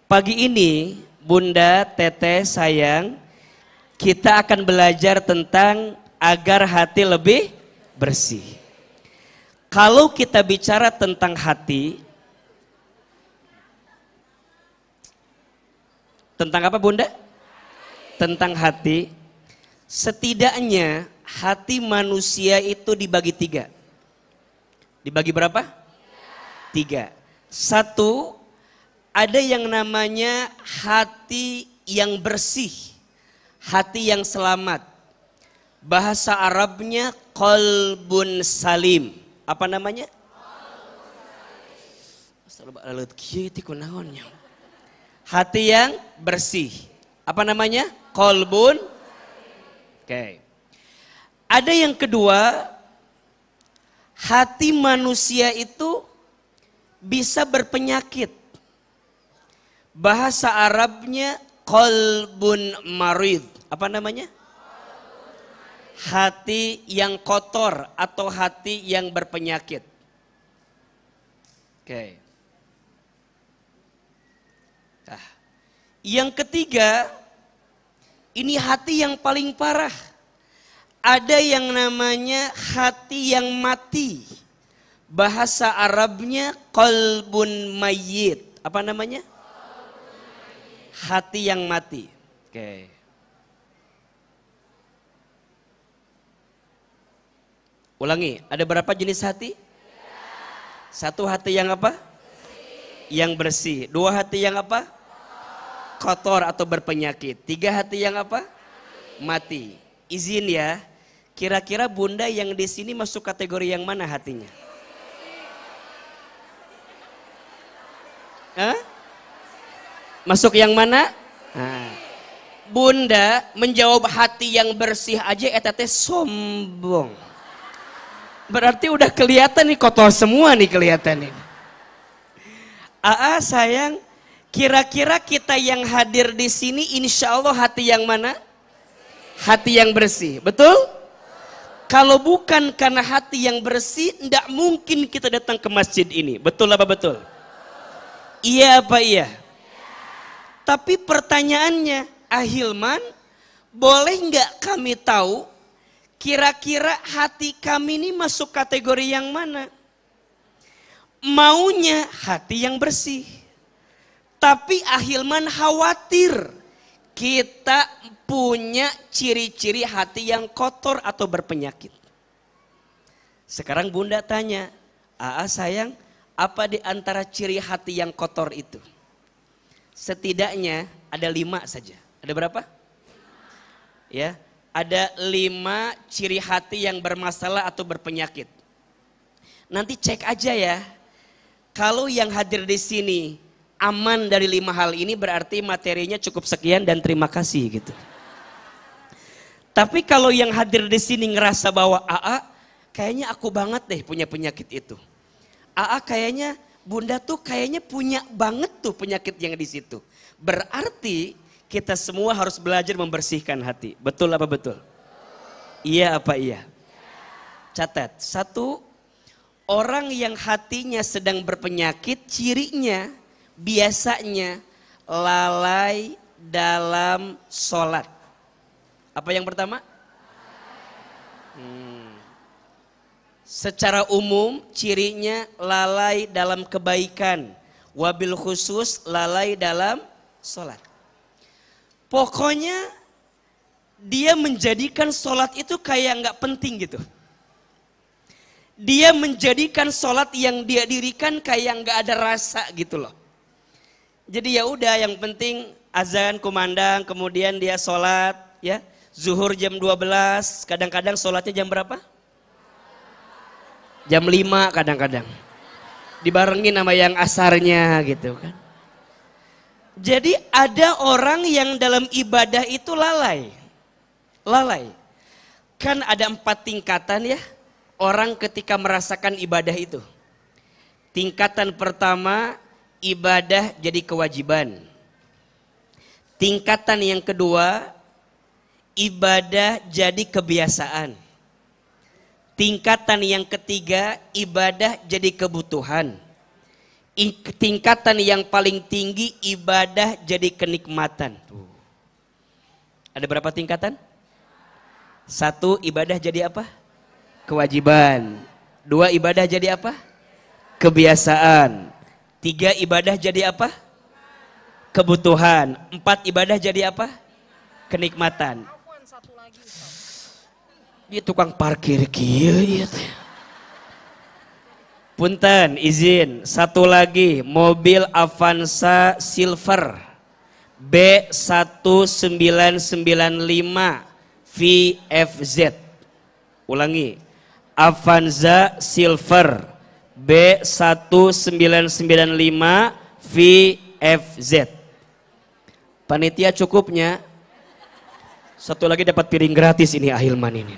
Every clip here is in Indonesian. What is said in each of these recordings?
Pagi ini, Bunda, Teteh, sayang, kita akan belajar tentang agar hati lebih bersih. Kalau kita bicara tentang hati, tentang apa Bunda? Tentang hati, setidaknya hati manusia itu dibagi tiga. Dibagi berapa? Tiga. Satu, ada yang namanya hati yang bersih, hati yang selamat. Bahasa Arabnya qalbun salim. Apa namanya? Hati yang bersih. Apa namanya? Qalbun. Oke. Ada yang kedua, hati manusia itu bisa berpenyakit. Bahasa Arabnya qalbun marid. Apa namanya? Hati yang kotor atau hati yang berpenyakit. Oke. Nah, yang ketiga, ini hati yang paling parah. Ada yang namanya hati yang mati. Bahasa Arabnya qalbun mayyit. Apa namanya? Hati yang mati. Oke. Ulangi, ada berapa jenis hati? Satu hati yang apa? Yang bersih. Dua hati yang apa? Kotor atau berpenyakit. Tiga hati yang apa? Mati. Izin ya, kira-kira Bunda yang di sini masuk kategori yang mana hatinya? Hah? Masuk yang mana? Nah, Bunda menjawab hati yang bersih aja etate sombong. Berarti udah kelihatan nih kotor semua nih kelihatan ini. Aa sayang, kira-kira kita yang hadir di sini insya Allah hati yang mana? Hati yang bersih, betul? Kalau bukan karena hati yang bersih, tidak mungkin kita datang ke masjid ini. Betul apa betul? Iya apa iya? Tapi pertanyaannya, Ahilman, boleh nggak kami tahu kira-kira hati kami ini masuk kategori yang mana? Maunya hati yang bersih. Tapi Ahilman khawatir kita punya ciri-ciri hati yang kotor atau berpenyakit. Sekarang Bunda tanya, Aa sayang, apa di antara ciri hati yang kotor itu? Setidaknya ada 5 saja. Ada berapa? Ya, ada 5 ciri hati yang bermasalah atau berpenyakit. Nanti cek aja ya. Kalau yang hadir di sini aman dari 5 hal ini berarti materinya cukup sekian dan terima kasih gitu. Tapi kalau yang hadir di sini ngerasa bahwa Aa kayaknya aku banget deh punya penyakit itu. Aa kayaknya Bunda tuh kayaknya punya banget tuh penyakit yang di situ. Berarti kita semua harus belajar membersihkan hati. Betul apa betul? Iya apa iya? Catat, 1, orang yang hatinya sedang berpenyakit, cirinya biasanya lalai dalam sholat. Apa yang pertama? Secara umum cirinya lalai dalam kebaikan. Wabil khusus lalai dalam sholat. Pokoknya dia menjadikan sholat itu kayak nggak penting gitu. Dia menjadikan sholat yang dia dirikan kayak nggak ada rasa gitu loh. Jadi ya udah yang penting azan kumandang kemudian dia sholat ya. Zuhur jam 12, kadang-kadang sholatnya jam berapa? Jam 5 kadang-kadang. Dibarengin sama yang asarnya gitu kan. Jadi ada orang yang dalam ibadah itu lalai. Lalai. Kan ada 4 tingkatan ya. Orang ketika merasakan ibadah itu. Tingkatan pertama, ibadah jadi kewajiban. Tingkatan yang kedua, ibadah jadi kebiasaan. Tingkatan yang ketiga, ibadah jadi kebutuhan. tingkatan yang paling tinggi ibadah jadi kenikmatan. Ada berapa tingkatan? 1, ibadah jadi apa? Kewajiban. 2, ibadah jadi apa? Kebiasaan. 3, ibadah jadi apa? Kebutuhan. 4, ibadah jadi apa? Kenikmatan. Dia tukang parkir kieu. Punten, izin. 1 lagi, mobil Avanza Silver B1995 VFZ. Ulangi, Avanza Silver B1995 VFZ. Panitia cukupnya. 1 lagi dapat piring gratis ini Ahilman ini.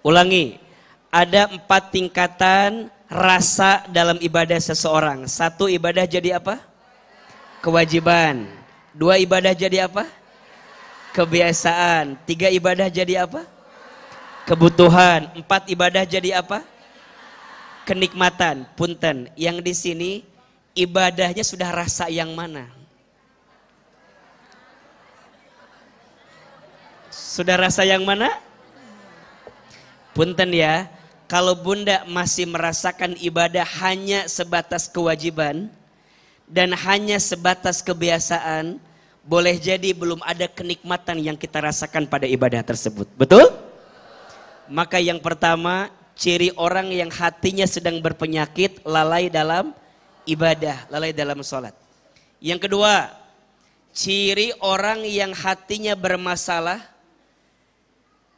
Ulangi, ada 4 tingkatan rasa dalam ibadah seseorang. 1, ibadah jadi apa? Kewajiban. 2, ibadah jadi apa? Kebiasaan. 3, ibadah jadi apa? Kebutuhan. 4, ibadah jadi apa? Kenikmatan. Punten, yang di sini ibadahnya sudah rasa yang mana? Sudah rasa yang mana? Punten ya, kalau bunda masih merasakan ibadah hanya sebatas kewajiban dan hanya sebatas kebiasaan, boleh jadi belum ada kenikmatan yang kita rasakan pada ibadah tersebut. Betul? Maka yang pertama, ciri orang yang hatinya sedang berpenyakit, lalai dalam ibadah, lalai dalam sholat. Yang kedua, ciri orang yang hatinya bermasalah,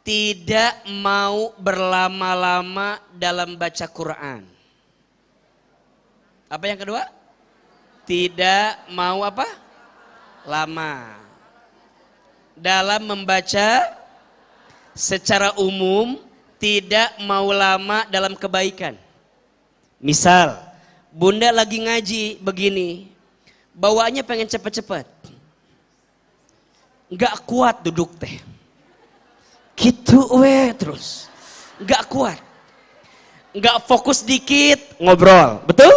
tidak mau berlama-lama dalam baca Quran. Apa yang kedua? Tidak mau apa? Lama. Dalam membaca secara umum, tidak mau lama dalam kebaikan. Misal, bunda lagi ngaji begini, bawaannya pengen cepet-cepet. Gak kuat duduk teh. Gitu terus. Gak kuat. Gak fokus dikit ngobrol. Betul?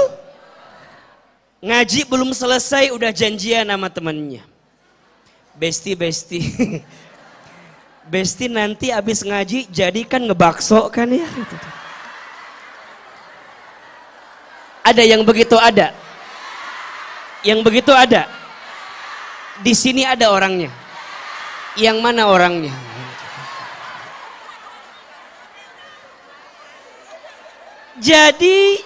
Ngaji belum selesai udah janjian sama temennya. Besti. Besti nanti abis ngaji jadi kan ngebakso kan ya. Ada yang begitu ada. Yang begitu ada. Di sini ada orangnya. Yang mana orangnya? Jadi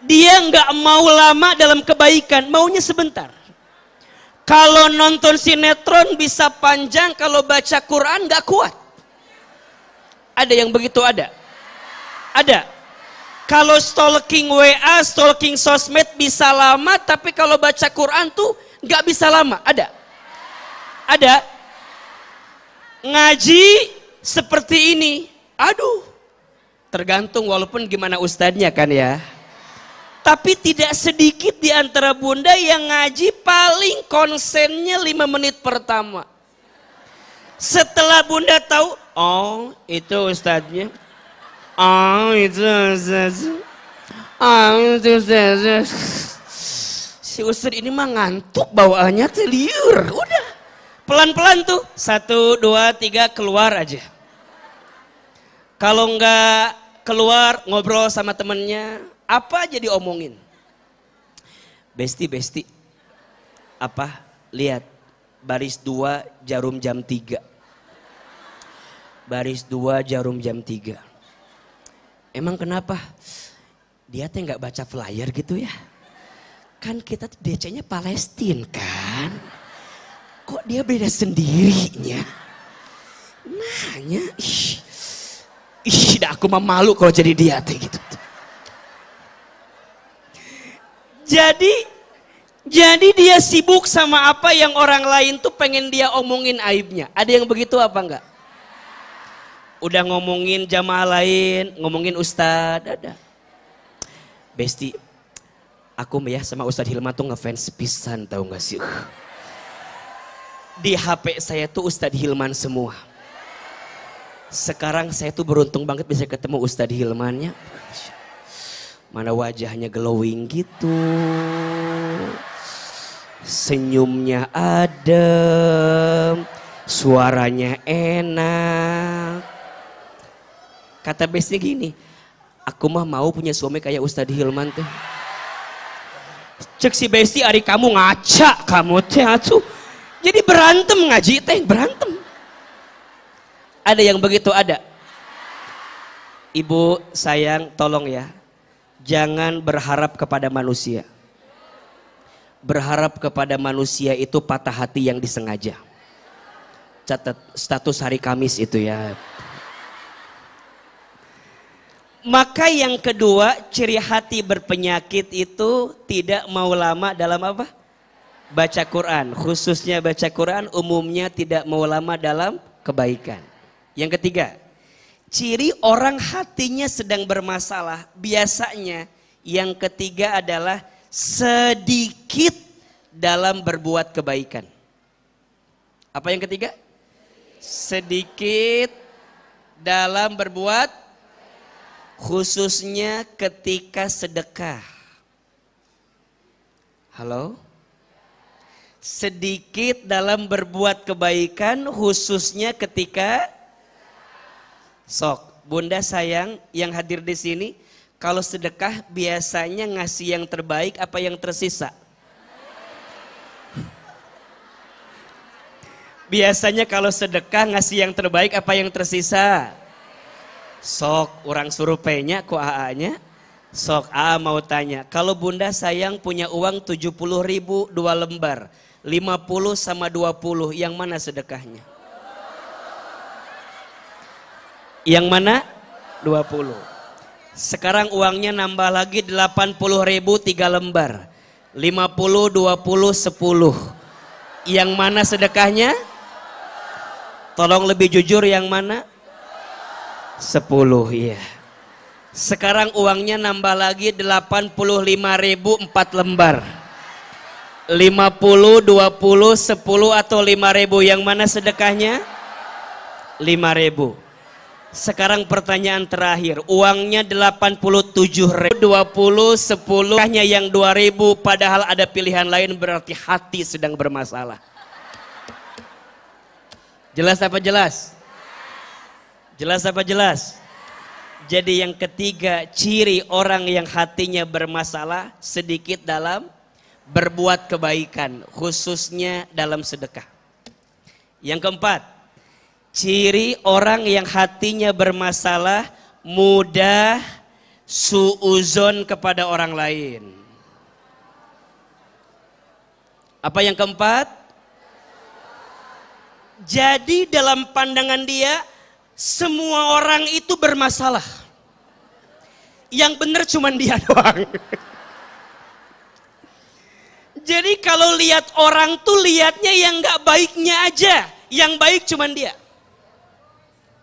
dia nggak mau lama dalam kebaikan, maunya sebentar. Kalau nonton sinetron bisa panjang, kalau baca Quran nggak kuat. Ada yang begitu ada? Ada. Kalau stalking WA, stalking sosmed bisa lama, tapi kalau baca Quran tuh nggak bisa lama. Ada? Ada. Ngaji seperti ini, aduh. Tergantung walaupun gimana ustadznya kan ya. Tapi tidak sedikit di antara bunda yang ngaji paling konsennya 5 menit pertama. Setelah bunda tahu, oh itu ustadznya. Oh itu ustadznya. Oh itu ustadznya. Si ustadz ini mah ngantuk bawaannya liur. Udah. Pelan-pelan tuh. 1, 2, 3 keluar aja. Kalau enggak keluar ngobrol sama temennya, apa aja diomongin. Besti. Apa? Lihat, baris 2 jarum jam 3. Baris 2 jarum jam 3. Emang kenapa? Dia teh nggak baca flyer gitu ya? Kan kita DC-nya Palestina kan? Kok dia beda sendirinya? Nanya, dah aku mah malu kalau jadi dia teh gitu. Jadi dia sibuk sama apa yang orang lain tuh pengen dia omongin aibnya. Ada yang begitu apa enggak? Udah ngomongin jamaah lain, ngomongin ustadz, ada. Besti, aku ya sama Ustadz Hilman tuh ngefans pisan tahu nggak sih? Di HP saya tuh Ustadz Hilman semua. Sekarang saya tuh beruntung banget bisa ketemu Ustadz Hilmannya. Mana wajahnya glowing gitu. Senyumnya adem, suaranya enak. Kata Besti gini, aku mah mau punya suami kayak Ustadz Hilman teh. Cek si Besti, ari kamu ngaca kamu teh atuh. Jadi berantem ngaji teh, berantem. Ada yang begitu ada. Ibu sayang tolong ya, jangan berharap kepada manusia. Berharap kepada manusia itu patah hati yang disengaja. Catat status hari Kamis itu ya. Maka yang kedua, ciri hati berpenyakit itu tidak mau lama dalam apa? Baca Quran. Khususnya baca Quran, umumnya tidak mau lama dalam kebaikan. Yang ketiga, ciri orang hatinya sedang bermasalah. Biasanya yang ketiga adalah sedikit dalam berbuat kebaikan. Apa yang ketiga? Sedikit dalam berbuat, khususnya ketika sedekah. Halo? Sedikit dalam berbuat kebaikan, khususnya ketika sok. Bunda sayang yang hadir di sini, kalau sedekah biasanya ngasih yang terbaik apa yang tersisa? Biasanya kalau sedekah ngasih yang terbaik apa yang tersisa? Sok, orang suruh penya ku AA-nya. Sok, AA mau tanya, kalau Bunda sayang punya uang 70.000 2 lembar, 50 sama 20, yang mana sedekahnya? Yang mana? 20. Sekarang uangnya nambah lagi 80.000 3 lembar, 50, 20, 10. Yang mana sedekahnya? Tolong lebih jujur, yang mana? 10, iya. Sekarang uangnya nambah lagi 85.000 4 lembar. 50, 20, 10 atau 5.000, yang mana sedekahnya? 5.000. Sekarang pertanyaan terakhir, uangnya 87.000, 20, 10, hanya yang 2.000, padahal ada pilihan lain, berarti hati sedang bermasalah. Jelas apa jelas? Jelas apa jelas? Jadi yang ketiga, ciri orang yang hatinya bermasalah sedikit dalam berbuat kebaikan, khususnya dalam sedekah. Yang keempat, ciri orang yang hatinya bermasalah mudah suuzon kepada orang lain. Apa yang keempat? Jadi dalam pandangan dia, semua orang itu bermasalah. Yang benar cuma dia doang. Jadi kalau lihat orang tuh lihatnya yang gak baiknya aja. Yang baik cuma dia.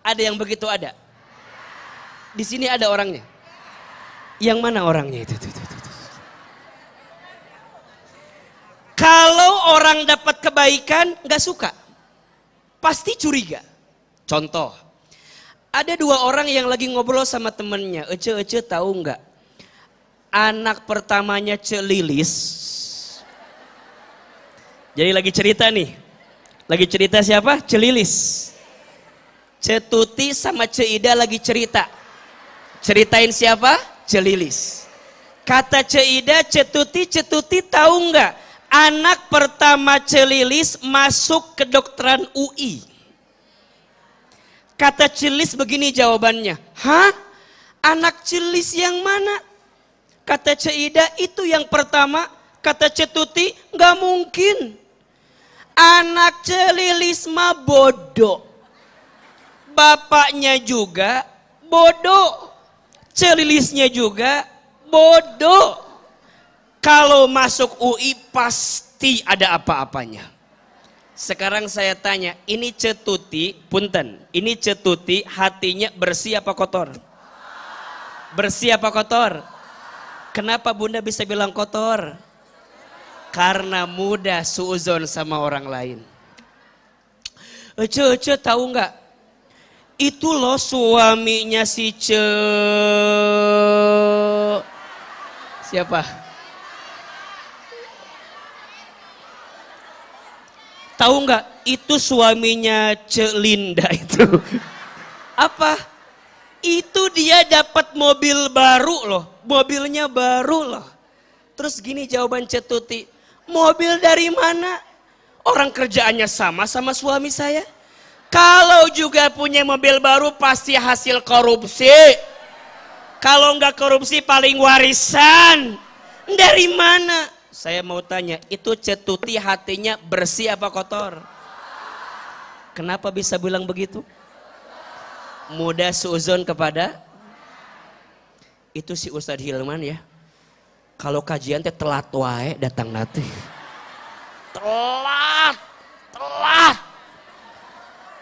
Ada yang begitu ada? Di sini ada orangnya. Yang mana orangnya itu? Kalau orang dapat kebaikan gak suka. Pasti curiga. Contoh. Ada 2 orang yang lagi ngobrol sama temennya. Ece tahu nggak? Anak pertamanya Lilis. Jadi lagi cerita nih. Lagi cerita siapa? Lilis. Tuti sama Ida lagi cerita. Ceritain siapa? Lilis. Kata Ida, Tuti tahu nggak? Anak pertama Lilis masuk kedokteran UI. Kata Cilis begini jawabannya, hah? Anak Cilis yang mana? Kata Ida, itu yang pertama. Kata Tuti, nggak mungkin. Anak Cilis mah bodoh. Bapaknya juga bodoh. Cilisnya juga bodoh. Kalau masuk UI pasti ada apa-apanya. Sekarang saya tanya, ini Tuti, punten, ini Tuti hatinya bersih apa kotor? Bersih apa kotor? Kenapa Bunda bisa bilang kotor? Karena mudah suuzon sama orang lain. Ece tahu nggak? Itu loh suaminya si Siapa? Tahu nggak? Itu suaminya Cek Linda itu. Apa? Itu dia dapat mobil baru loh. Mobilnya baru loh. Terus gini jawaban Cetuti. Mobil dari mana? Orang kerjaannya sama suami saya. Kalau juga punya mobil baru pasti hasil korupsi. Kalau nggak korupsi paling warisan. Dari mana? Saya mau tanya, itu Cetuti hatinya bersih apa kotor? Kenapa bisa bilang begitu? Mudah suuzon kepada itu si Ustadz Hilman ya. Kalau kajian teh telat wae datang nanti. Telat.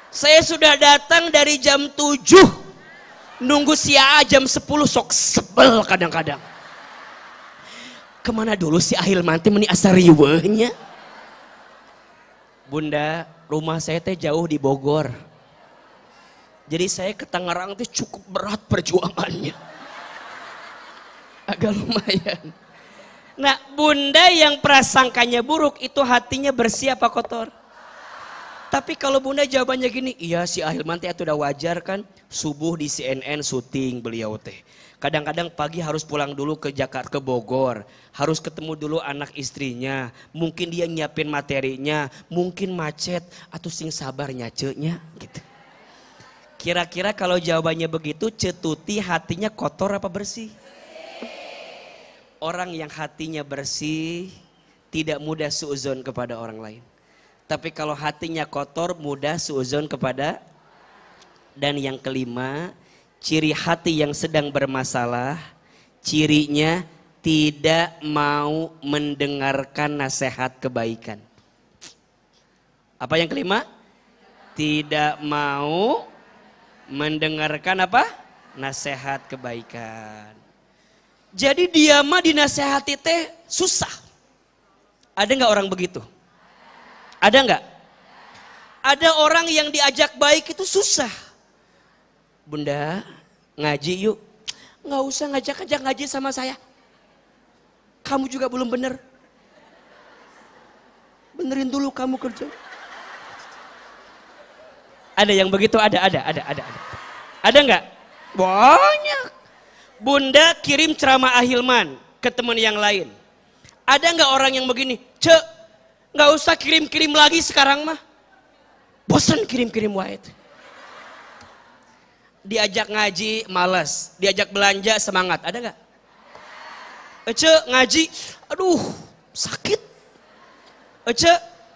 Saya sudah datang dari jam 7. Nunggu si A jam 10 sok sebel kadang-kadang. Kemana dulu si Hilman teh meni asa riweuhnya? Bunda, rumah saya teh jauh di Bogor. Jadi saya ke Tangerang teh cukup berat perjuangannya. Agak lumayan. Nah, bunda yang prasangkanya buruk itu hatinya bersih apa kotor? Tapi kalau bunda jawabannya gini, iya si Hilman teh itu udah wajar kan, subuh di CNN syuting beliau teh. Kadang-kadang pagi harus pulang dulu ke Jakarta, ke Bogor. Harus ketemu dulu anak istrinya. Mungkin dia nyiapin materinya, mungkin macet atau sing sabar nyacenya gitu. Kira-kira kalau jawabannya begitu, Cetuti hatinya kotor apa bersih? Orang yang hatinya bersih tidak mudah suuzon kepada orang lain. Tapi kalau hatinya kotor mudah suuzon kepada. Dan yang kelima, ciri hati yang sedang bermasalah, cirinya tidak mau mendengarkan nasihat kebaikan. Apa yang kelima? Tidak mau mendengarkan apa? Nasihat kebaikan. Jadi dia mah dinasehati teh susah. Ada nggak orang begitu? Ada nggak? Ada orang yang diajak baik itu susah. Bunda, ngaji yuk. Nggak usah ngajak-ngajak ngaji sama saya. Kamu juga belum bener. Benerin dulu kamu kerja. Ada yang begitu? Ada. Ada nggak? Banyak. Bunda kirim ceramah Hilman ke teman yang lain. Ada nggak orang yang begini? Cek, nggak usah kirim-kirim lagi sekarang mah. Bosan kirim-kirim wae. Diajak ngaji malas, diajak belanja semangat. Ada nggak? Ece ngaji, aduh sakit. Ece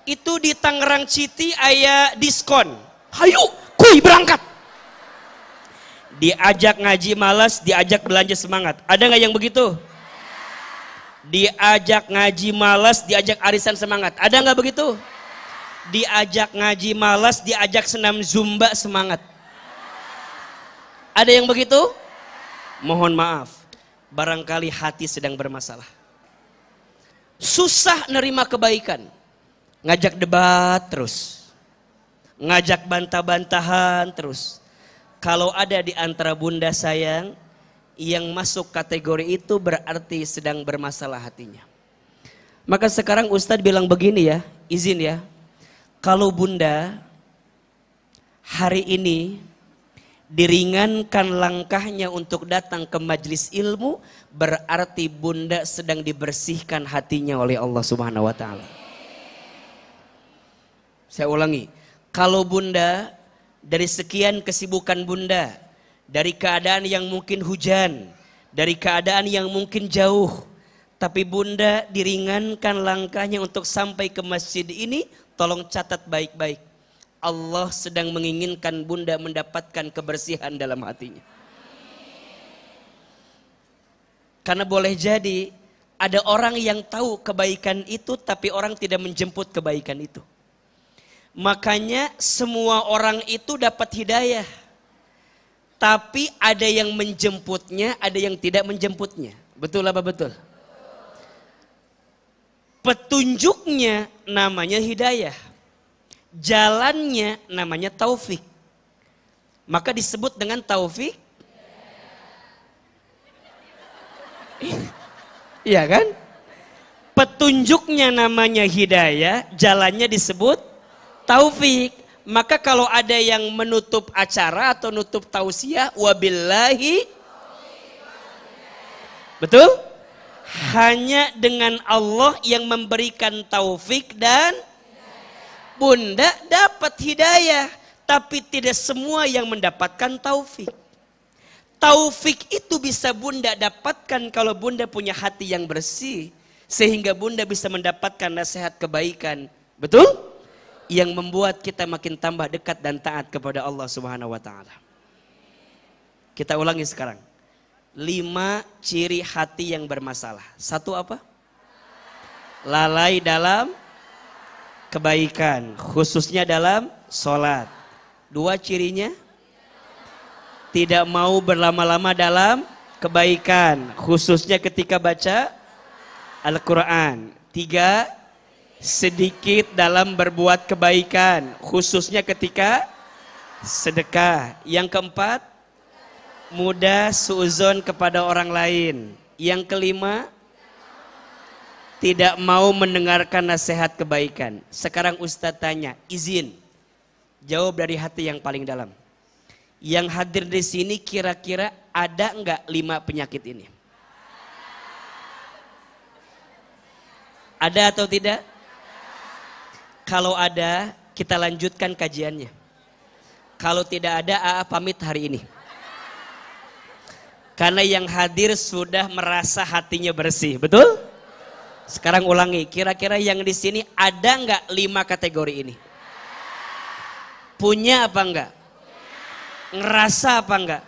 itu di Tangerang City aya diskon. Hayu, kuy berangkat. Diajak ngaji malas, diajak belanja semangat. Ada nggak yang begitu? Diajak ngaji malas, diajak arisan semangat. Ada nggak begitu? Diajak ngaji malas, diajak senam zumba semangat. Ada yang begitu? Mohon maaf, barangkali hati sedang bermasalah. Susah nerima kebaikan. Ngajak debat terus. Ngajak bantah-bantahan terus. Kalau ada di antara bunda sayang yang masuk kategori itu berarti sedang bermasalah hatinya. Maka sekarang Ustadz bilang begini ya, izin ya. Kalau bunda hari ini diringankan langkahnya untuk datang ke majelis ilmu, berarti bunda sedang dibersihkan hatinya oleh Allah Subhanahu wa taala. Saya ulangi, kalau bunda dari sekian kesibukan bunda, dari keadaan yang mungkin hujan, dari keadaan yang mungkin jauh, tapi bunda diringankan langkahnya untuk sampai ke masjid ini, tolong catat baik-baik. Allah sedang menginginkan bunda mendapatkan kebersihan dalam hatinya. Karena boleh jadi ada orang yang tahu kebaikan itu tapi orang tidak menjemput kebaikan itu. Makanya semua orang itu dapat hidayah. Tapi ada yang menjemputnya, ada yang tidak menjemputnya. Betul apa betul? Petunjuknya namanya hidayah. Jalannya namanya taufik. Maka disebut dengan taufik. Iya kan? Petunjuknya namanya hidayah, jalannya disebut taufik. Maka kalau ada yang menutup acara atau nutup tausiah, wabillahi, betul? Hanya dengan Allah yang memberikan taufik dan bunda dapat hidayah. Tapi tidak semua yang mendapatkan taufik. Taufik itu bisa bunda dapatkan kalau bunda punya hati yang bersih. Sehingga bunda bisa mendapatkan nasihat kebaikan. Betul? Yang membuat kita makin tambah dekat dan taat kepada Allah Subhanahu wa ta'ala. Kita ulangi sekarang. 5 ciri hati yang bermasalah. 1 apa? Lalai dalam kebaikan. Khususnya dalam sholat. 2 cirinya? Tidak mau berlama-lama dalam kebaikan. Khususnya ketika baca Al-Quran. 3, sedikit dalam berbuat kebaikan, khususnya ketika sedekah. Yang keempat, mudah suuzon kepada orang lain. Yang kelima, tidak mau mendengarkan nasihat kebaikan. Sekarang Ustadz tanya, izin jawab dari hati yang paling dalam. Yang hadir di sini kira-kira ada enggak 5 penyakit ini? Ada atau tidak? Kalau ada, kita lanjutkan kajiannya. Kalau tidak ada, AA pamit hari ini. Karena yang hadir sudah merasa hatinya bersih, betul? Sekarang ulangi, kira-kira yang di sini ada enggak 5 kategori ini? Punya apa enggak? Ngerasa apa enggak?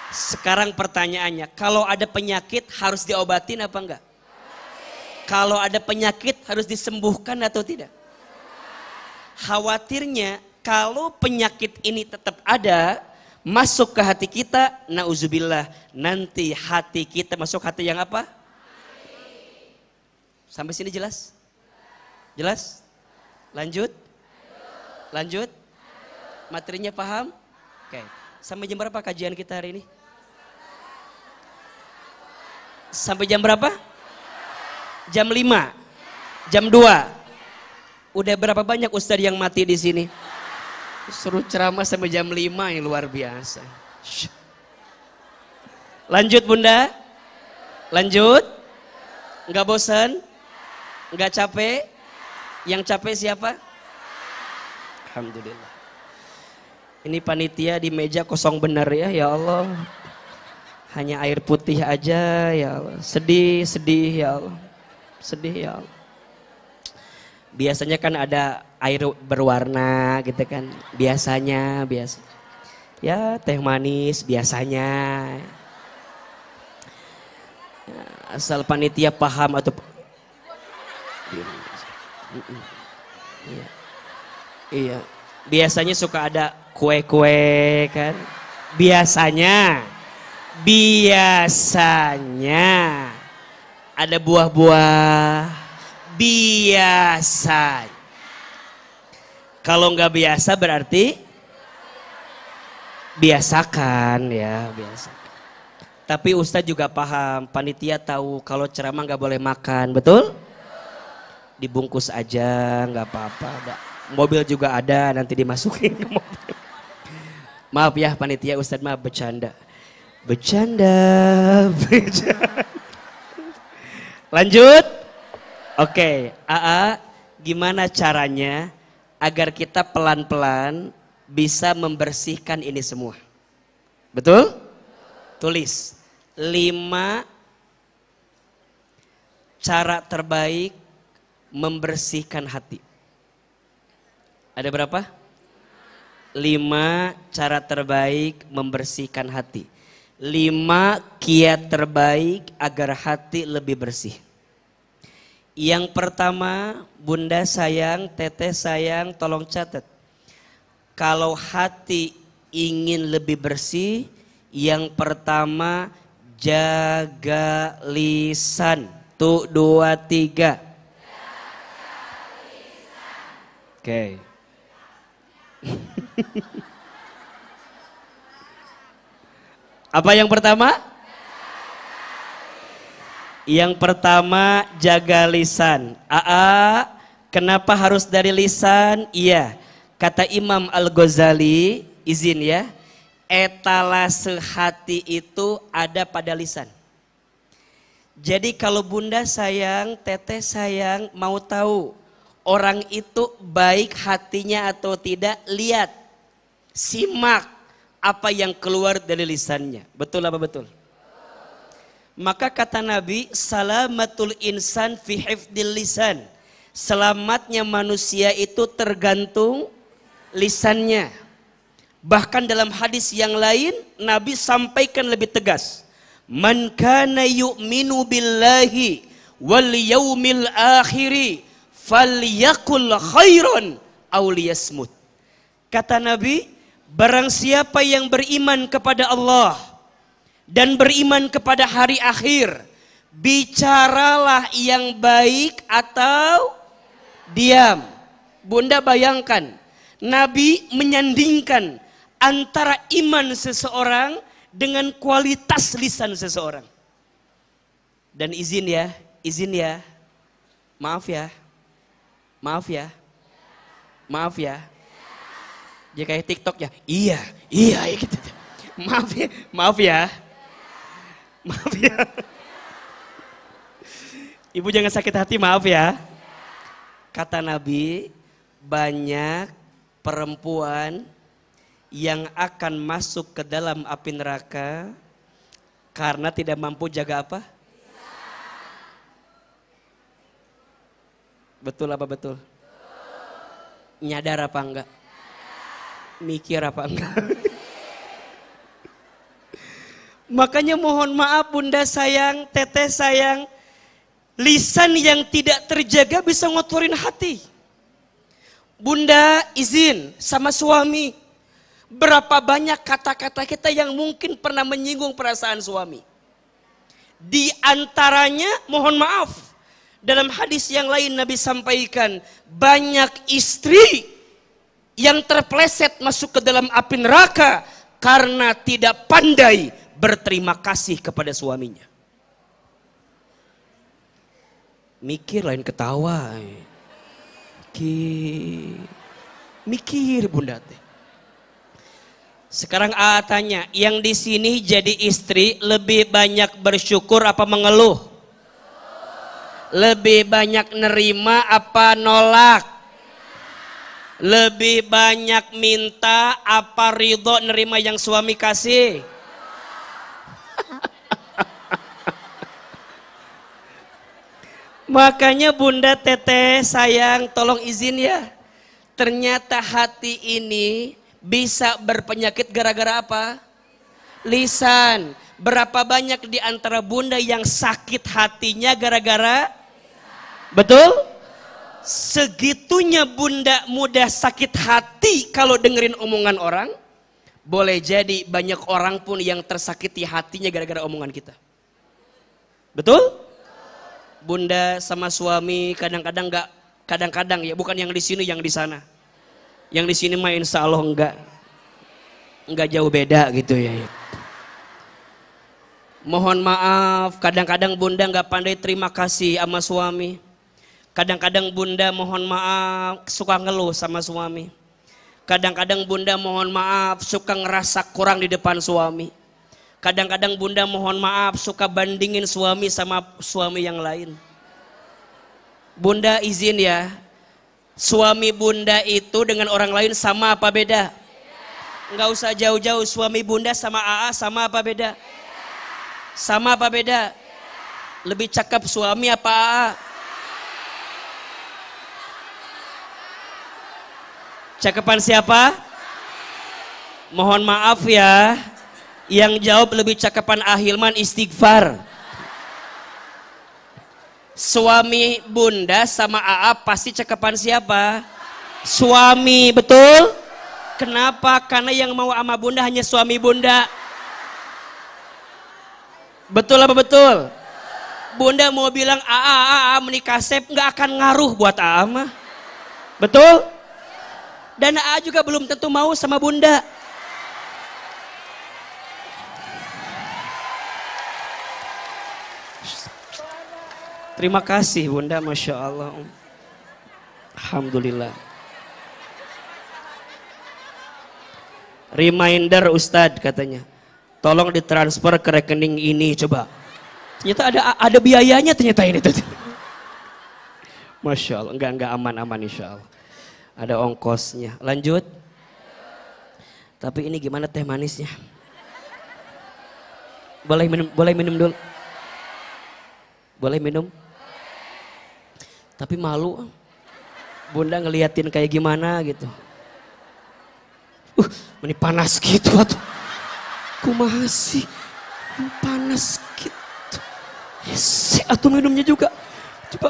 Sekarang pertanyaannya, kalau ada penyakit harus diobatin apa enggak? Kalau ada penyakit harus disembuhkan atau tidak? Khawatirnya kalau penyakit ini tetap ada, masuk ke hati kita, nauzubillah, nanti hati kita masuk hati yang apa? Sampai sini jelas? Jelas? Lanjut? Lanjut? Materinya paham? Oke. Sampai jam berapa kajian kita hari ini? Sampai jam berapa? Jam 5, jam 2. Udah berapa banyak ustadz yang mati di sini? Suruh ceramah sampai jam 5 yang luar biasa. Lanjut bunda? Lanjut? Enggak bosan? Enggak capek? Yang capek siapa? Alhamdulillah. Ini panitia di meja kosong benar ya, ya Allah. Hanya air putih aja ya Allah. Sedih, sedih ya Allah. Sedih ya Allah. Biasanya kan ada air berwarna gitu kan. Biasanya, biasa. Ya teh manis biasanya. Asal panitia paham atau iya. Iya. Biasanya suka ada kue-kue kan. Biasanya ada buah-buah. Biasa. Kalau nggak biasa berarti biasakan ya, biasa. Tapi Ustadz juga paham, panitia tahu kalau ceramah nggak boleh makan, betul? Dibungkus aja, nggak apa-apa. Mobil juga ada, nanti dimasukin ke mobil. Maaf ya panitia, Ustadz maaf bercanda. Bercanda. Lanjut. Oke, AA, gimana caranya agar kita pelan-pelan bisa membersihkan ini semua? Betul? Tulis 5 cara terbaik membersihkan hati. Ada berapa? 5 cara terbaik membersihkan hati. 5 kiat terbaik agar hati lebih bersih. Yang pertama, bunda sayang, teteh sayang, tolong catat. Kalau hati ingin lebih bersih, yang pertama jaga lisan. Tuh 2, 3. Oke. Apa yang pertama? Yang pertama jaga lisan. Aa, kenapa harus dari lisan? Iya, kata Imam Al-Ghazali, izin ya, etalase hati itu ada pada lisan. Jadi kalau bunda sayang, teteh sayang, mau tahu orang itu baik hatinya atau tidak, lihat, simak apa yang keluar dari lisannya. Betul apa betul? Maka kata Nabi, salamatul insan fi hifdil lisan. Selamatnya manusia itu tergantung lisannya. Bahkan dalam hadis yang lain, Nabi sampaikan lebih tegas. Man kana yu'minu billahi wal yaumil akhiri falyakul khairan aw liyasmut. Kata Nabi, barang siapa yang beriman kepada Allah dan beriman kepada hari akhir, bicaralah yang baik atau diam. Bunda bayangkan, Nabi menyandingkan antara iman seseorang dengan kualitas lisan seseorang. Dan izin ya, maaf ya. Dia kayak TikTok ya, iya gitu. Maaf ya. Ibu jangan sakit hati, maaf ya. Kata Nabi, banyak perempuan yang akan masuk ke dalam api neraka karena tidak mampu jaga apa? Betul apa betul? Nyadar apa enggak? Mikir apa enggak? Makanya mohon maaf bunda sayang, teteh sayang, lisan yang tidak terjaga bisa ngotorin hati. Bunda izin sama suami, berapa banyak kata-kata kita yang mungkin pernah menyinggung perasaan suami. Di antaranya mohon maaf, dalam hadis yang lain Nabi sampaikan, banyak istri yang terpleset masuk ke dalam api neraka karena tidak pandai berterima kasih kepada suaminya. Mikir lain ketawa. Mikir bunda teh. Sekarang tanya, yang di sini jadi istri lebih banyak bersyukur apa mengeluh? Lebih banyak nerima apa nolak? Lebih banyak minta apa ridho nerima yang suami kasih? Makanya bunda teteh sayang, tolong izin ya. Ternyata hati ini bisa berpenyakit gara-gara apa? Lisan. Berapa banyak di antara bunda yang sakit hatinya gara-gara? Betul? Segitunya bunda mudah sakit hati kalau dengerin omongan orang. Boleh jadi banyak orang pun yang tersakiti hatinya gara-gara omongan kita. Betul? Bunda sama suami kadang-kadang enggak, kadang-kadang ya, bukan yang di sini, yang di sana. Yang di sini mah insya Allah enggak jauh beda gitu ya. Mohon maaf, kadang-kadang bunda enggak pandai terima kasih sama suami. Kadang-kadang bunda mohon maaf suka ngeluh sama suami. Kadang-kadang bunda mohon maaf suka ngerasa kurang di depan suami. Kadang-kadang bunda mohon maaf suka bandingin suami sama suami yang lain. Bunda izin ya, suami bunda itu dengan orang lain sama apa beda? Enggak usah jauh-jauh, suami bunda sama AA sama apa beda? Sama apa beda? Lebih cakep suami apa AA? Cakepan siapa? Mohon maaf ya, yang jawab lebih cakepan Ahilman istighfar. Suami bunda sama AA pasti cakepan siapa? Suami, betul? Kenapa? Karena yang mau sama bunda hanya suami bunda. Betul apa betul? Bunda mau bilang AA menikah sep nggak akan ngaruh buat AA mah. Betul? Dan AA juga belum tentu mau sama bunda. Terima kasih Bunda, Masya Allah. Alhamdulillah. Reminder Ustadz katanya, tolong ditransfer ke rekening ini coba. Ternyata ada biayanya ternyata ini. Masya Allah, enggak aman insya Allah. Ada ongkosnya. Lanjut. Tapi ini gimana teh manisnya? Boleh minum dulu. Boleh minum? Tapi malu. Bunda ngeliatin kayak gimana gitu. Ini panas gitu atuh. Kumaha sih? Panas gitu. Yes, atuh minumnya juga. Coba.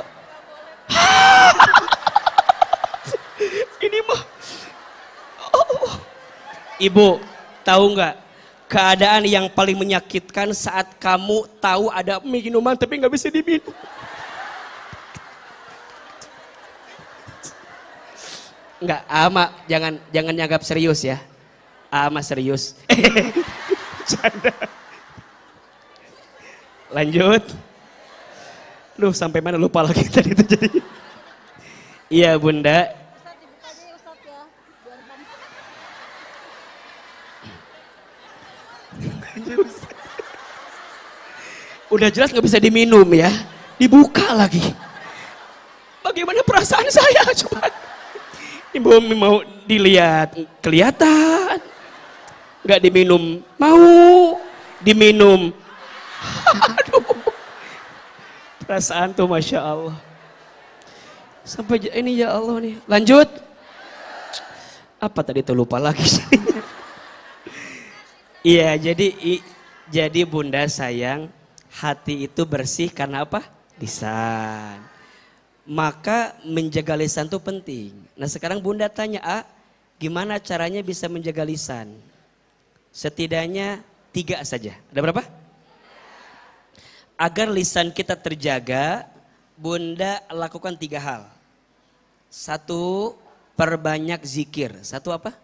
Ini mah. Oh. Ibu, tahu nggak keadaan yang paling menyakitkan saat kamu tahu ada minuman tapi nggak bisa diminum? Enggak, Ama jangan nyanggap serius ya. Ama serius. Canda. Lanjut. Lu sampai mana lupa lagi tadi itu jadi. Iya Bunda. Udah jelas nggak bisa diminum ya. Dibuka lagi. Bagaimana perasaan saya coba? Ibu mau dilihat kelihatan, nggak diminum mau, diminum, aduh, perasaan tuh Masya Allah. Sampai ini ya Allah nih, lanjut. Apa tadi tuh lupa lagi. Iya jadi Bunda sayang, hati itu bersih karena apa? Lisan. Maka menjaga lisan itu penting. Nah sekarang Bunda tanya, gimana caranya bisa menjaga lisan? Setidaknya 3 saja. Ada berapa? Agar lisan kita terjaga, Bunda lakukan 3 hal. 1, perbanyak zikir. 1 apa?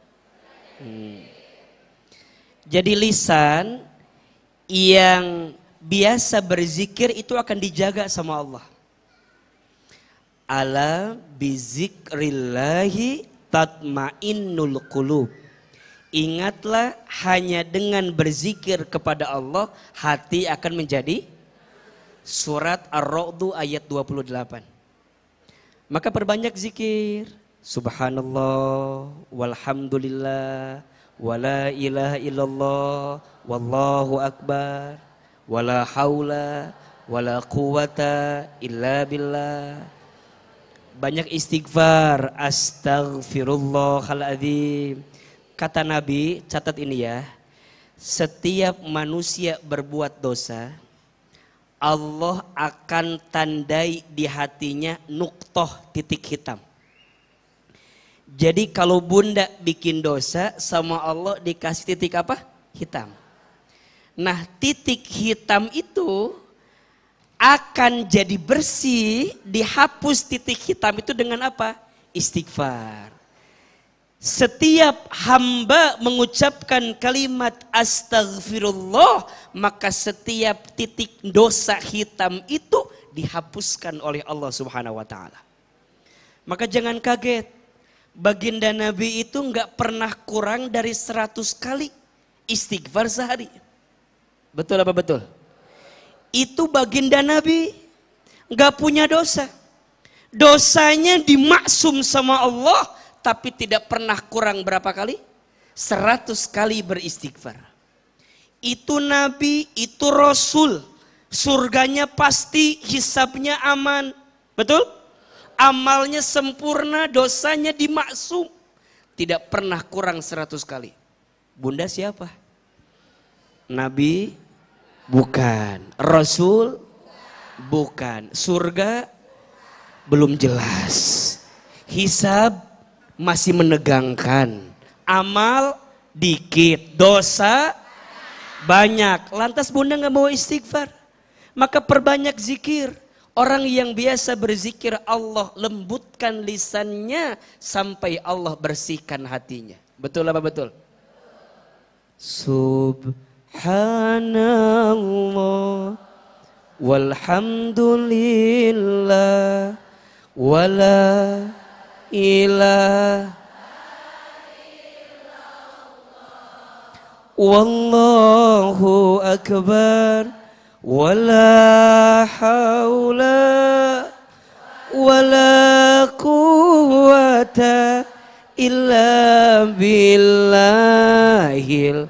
Jadi lisan yang biasa berzikir itu akan dijaga sama Allah. Ala bizikrillahi tatmainnul qulub. Ingatlah hanya dengan berzikir kepada Allah hati akan menjadi. Surat Ar-Ra'd ayat 28. Maka perbanyak zikir. Subhanallah walhamdulillah wala ilaha illallah wallahu akbar wala haula wala quwata illa billah. Banyak istighfar, astaghfirullahaladzim. Kata Nabi, catat ini ya. Setiap manusia berbuat dosa, Allah akan tandai di hatinya nuktoh titik hitam. Jadi kalau Bunda bikin dosa sama Allah dikasih titik apa? Hitam. Nah titik hitam itu akan jadi bersih, dihapus titik hitam itu dengan apa? Istighfar. Setiap hamba mengucapkan kalimat astaghfirullah, maka setiap titik dosa hitam itu dihapuskan oleh Allah Subhanahu wa taala. Maka jangan kaget, baginda Nabi itu enggak pernah kurang dari 100 kali istighfar sehari. Betul apa betul? Itu baginda Nabi nggak punya dosa. Dosanya dimaksum sama Allah, tapi tidak pernah kurang berapa kali? 100 kali beristighfar. Itu Nabi, itu Rasul. Surganya pasti, hisabnya aman. Betul? Amalnya sempurna, dosanya dimaksum. Tidak pernah kurang 100 kali. Bunda siapa? Nabi? Bukan. Rasul? Bukan. Surga? Belum jelas. Hisab? Masih menegangkan. Amal? Dikit. Dosa? Banyak. Lantas Bunda gak mau istighfar? Maka perbanyak zikir. Orang yang biasa berzikir Allah lembutkan lisannya sampai Allah bersihkan hatinya. Betul apa betul? Subhanallah walhamdulillah wala ilaha wallahu akbar wala haula wala quwata illa billahil.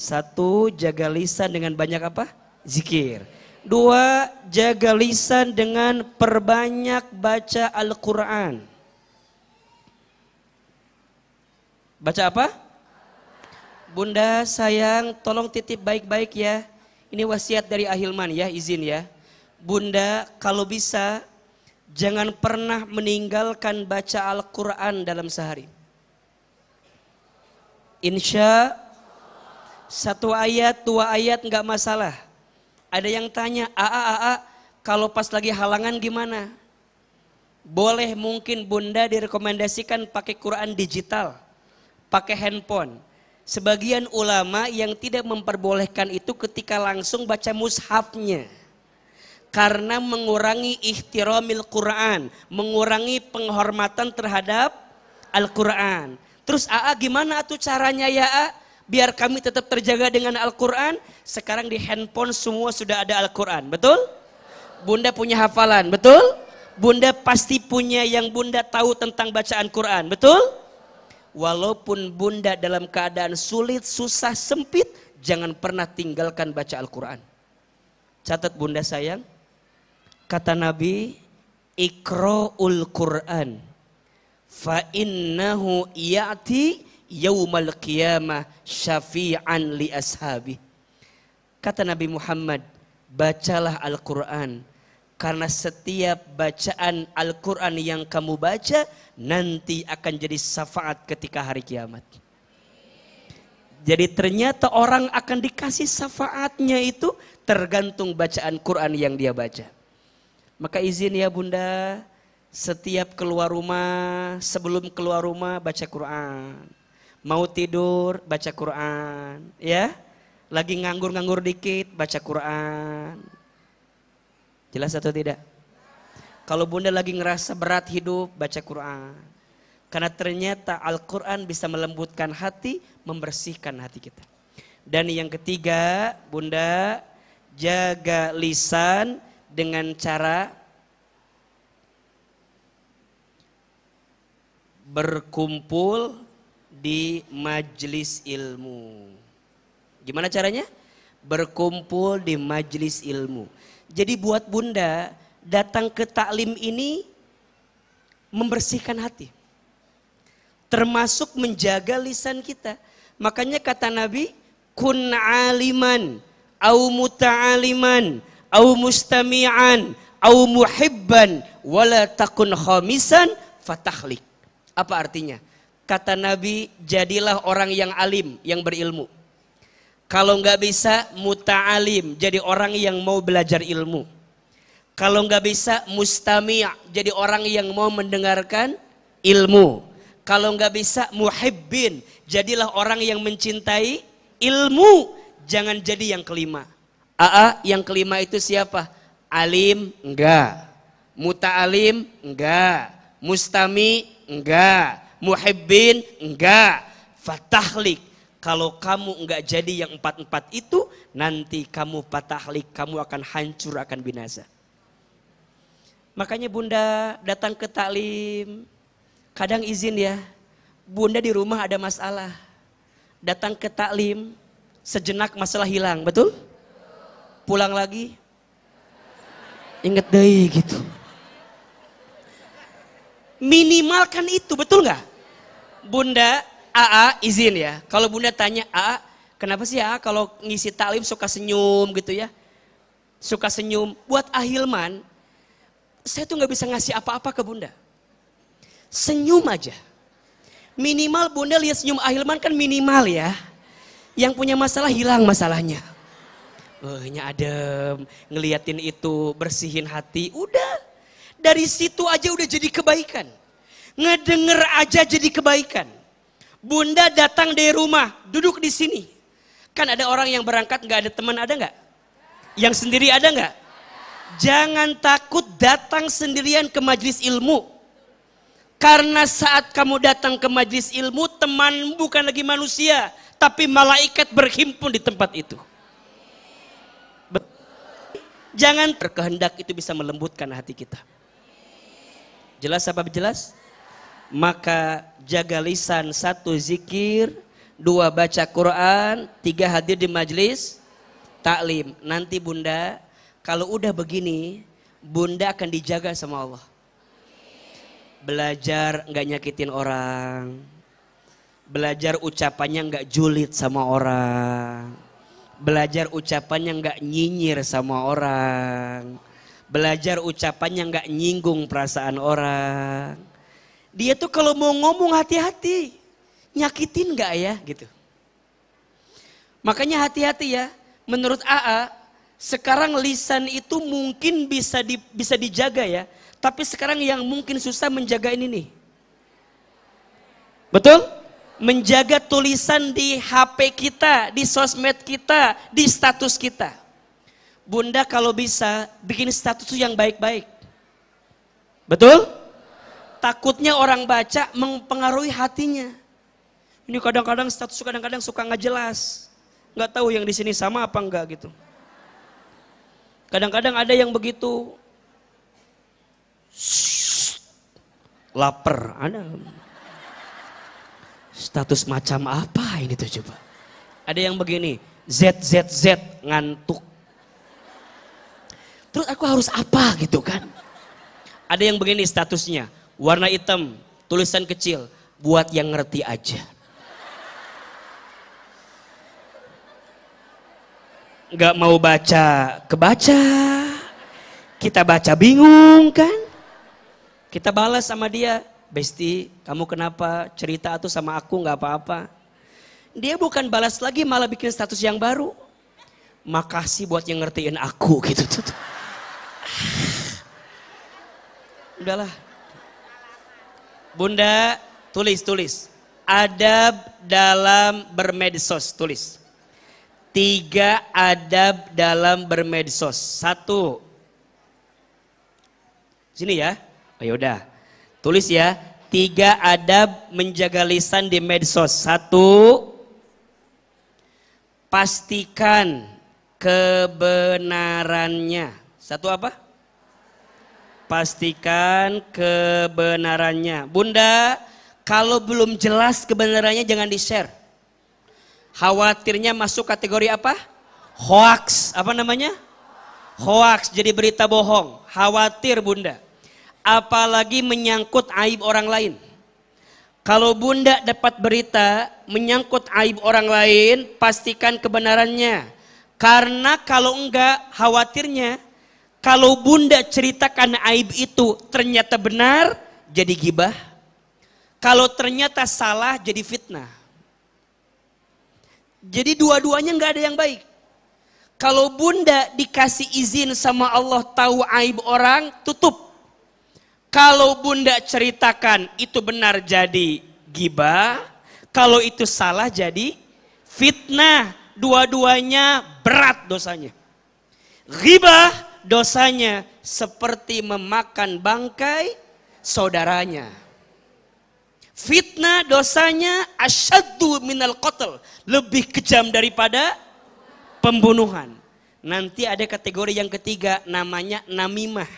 Satu, jaga lisan dengan banyak apa? Zikir. Dua, jaga lisan dengan perbanyak baca Al-Quran. Baca apa? Bunda sayang, tolong titip baik-baik ya. Ini wasiat dari Ahilman ya, izin ya. Bunda kalau bisa jangan pernah meninggalkan baca Al-Quran dalam sehari. Insya satu ayat, dua ayat nggak masalah. Ada yang tanya, kalau pas lagi halangan gimana? Boleh mungkin Bunda direkomendasikan pakai Quran digital, pakai handphone. Sebagian ulama yang tidak memperbolehkan itu ketika langsung baca mushafnya. Karena mengurangi ihtiramil Quran, mengurangi penghormatan terhadap Al-Quran. Terus gimana tuh caranya ya biar kami tetap terjaga dengan Al-Quran? Sekarang di handphone semua sudah ada Al-Quran, betul? Bunda punya hafalan, betul? Bunda pasti punya yang Bunda tahu tentang bacaan Quran, betul? Walaupun Bunda dalam keadaan sulit, susah, sempit, jangan pernah tinggalkan baca Al-Quran. Catat Bunda sayang, kata Nabi, Iqra'ul Quran fa innahu ya'ti yaumal qiyamah syafi'an li ashabi. Kata Nabi Muhammad, bacalah Al-Quran karena setiap bacaan Al-Quran yang kamu baca nanti akan jadi syafaat ketika hari kiamat. Jadi ternyata orang akan dikasih syafaatnya itu tergantung bacaan Quran yang dia baca. Maka izin ya Bunda, setiap keluar rumah, sebelum keluar rumah baca Quran. Mau tidur baca Quran, ya. Lagi nganggur-nganggur dikit baca Quran. Jelas atau tidak? Kalau Bunda lagi ngerasa berat hidup baca Quran. Karena ternyata Al-Quran bisa melembutkan hati, membersihkan hati kita. Dan yang ketiga, Bunda jaga lisan dengan cara berkumpul di majelis ilmu. Gimana caranya? Berkumpul di majelis ilmu. Jadi buat Bunda datang ke taklim ini membersihkan hati. Termasuk menjaga lisan kita. Makanya kata Nabi, kun aliman, au muta'aliman, au mustami'an, au muhibban, wala takun khamisan fatahlik. Apa artinya? Kata Nabi, jadilah orang yang alim, yang berilmu. Kalau nggak bisa, muta'alim, jadi orang yang mau belajar ilmu. Kalau nggak bisa, mustami', jadi orang yang mau mendengarkan ilmu. Kalau nggak bisa, muhibbin, jadilah orang yang mencintai ilmu. Jangan jadi yang kelima. Yang kelima itu siapa? Alim, enggak. Muta'alim, enggak. Mustami, enggak. Muhibbin, enggak. Fatahlik, kalau kamu enggak jadi yang empat-empat itu, nanti kamu fatahlik, kamu akan hancur, akan binasa. Makanya Bunda datang ke taklim, kadang izin ya, Bunda di rumah ada masalah. Datang ke taklim, sejenak masalah hilang, betul? Pulang lagi, inget deh gitu. Minimalkan itu, betul nggak? Bunda, izin ya. Kalau Bunda tanya, kenapa sih kalau ngisi taklim suka senyum gitu ya? Suka senyum. Buat Ahilman, saya tuh nggak bisa ngasih apa-apa ke Bunda. Senyum aja. Minimal Bunda lihat senyum Ahilman kan minimal ya. Yang punya masalah hilang masalahnya. Adem, ngeliatin itu, bersihin hati, udah. Dari situ aja udah jadi kebaikan. Ngedenger aja jadi kebaikan. Bunda datang dari rumah, duduk di sini. Kan ada orang yang berangkat nggak ada teman, ada nggak? Yang sendiri ada nggak? Jangan takut datang sendirian ke majelis ilmu. Karena saat kamu datang ke majelis ilmu, teman bukan lagi manusia, tapi malaikat berhimpun di tempat itu. Jangan berkehendak, itu bisa melembutkan hati kita. Jelas apa jelas? Maka jaga lisan, 1 zikir, 2 baca Quran, 3 hadir di majelis taklim. Nanti bunda, kalau udah begini, bunda akan dijaga sama Allah. Belajar nggak nyakitin orang, belajar ucapannya nggak julid sama orang, belajar ucapannya nggak nyinyir sama orang, belajar ucapannya nggak nyinggung perasaan orang. Dia tuh kalau mau ngomong hati-hati, nyakitin nggak ya gitu. Makanya hati-hati ya. Menurut AA, sekarang lisan itu mungkin bisa dijaga ya. Tapi sekarang yang mungkin susah menjaga ini nih. Betul? Menjaga tulisan di HP kita, di sosmed kita, di status kita. Bunda kalau bisa bikin status yang baik-baik. Betul? Takutnya orang baca mempengaruhi hatinya. Ini kadang-kadang status kadang-kadang suka nggak jelas. Nggak tahu yang di sini sama apa enggak gitu. Kadang-kadang ada yang begitu. Lapar, ada. Status macam apa ini tuh coba? Ada yang begini, ZZZ ngantuk. Terus aku harus apa gitu kan? Ada yang begini statusnya, warna hitam, tulisan kecil, buat yang ngerti aja. Nggak mau baca, kebaca. Kita baca bingung kan? Kita balas sama dia, Besti, kamu kenapa cerita tuh sama aku nggak apa-apa. Dia bukan balas lagi, malah bikin status yang baru. Makasih buat yang ngertiin aku gitu tuh. Udahlah. Bunda, tulis. Adab dalam bermedsos, tulis. 3 adab dalam bermedsos. 1. Sini ya. Oh yaudah, tulis ya. 3 adab menjaga lisan di medsos. 1. Pastikan kebenarannya. 1 apa? Pastikan kebenarannya. Bunda, kalau belum jelas kebenarannya jangan di-share. Khawatirnya masuk kategori apa? Hoax. Apa namanya? Hoax, jadi berita bohong. Khawatir bunda. Apalagi menyangkut aib orang lain. Kalau bunda dapat berita menyangkut aib orang lain, pastikan kebenarannya. Karena kalau enggak, khawatirnya kalau bunda ceritakan aib itu ternyata benar, jadi gibah. Kalau ternyata salah, jadi fitnah. Jadi dua-duanya enggak ada yang baik. Kalau bunda dikasih izin sama Allah tahu aib orang, tutup. Kalau bunda ceritakan itu benar jadi gibah, kalau itu salah jadi fitnah. Dua-duanya berat dosanya. Ghibah dosanya seperti memakan bangkai saudaranya. Fitnah dosanya asyaddu minal qatl, lebih kejam daripada pembunuhan. Nanti ada kategori yang ketiga namanya namimah.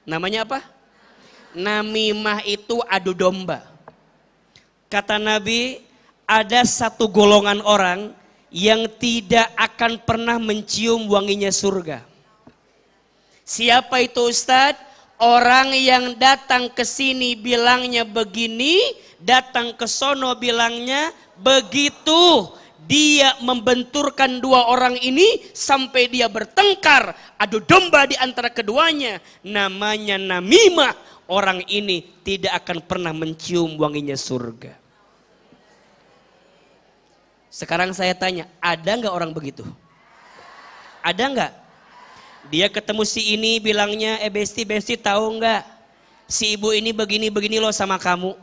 Namanya apa? Namimah itu adu domba. Kata Nabi, ada satu golongan orang yang tidak akan pernah mencium wanginya surga. Siapa itu Ustadz? Orang yang datang ke sini bilangnya begini, datang ke sono bilangnya begitu. Dia membenturkan 2 orang ini sampai dia bertengkar, adu domba di antara keduanya. Namanya namimah. Orang ini tidak akan pernah mencium wanginya surga. Sekarang saya tanya, ada nggak orang begitu? Ada nggak? Dia ketemu si ini bilangnya, Besti tahu nggak? Si ibu ini begini-begini loh sama kamu.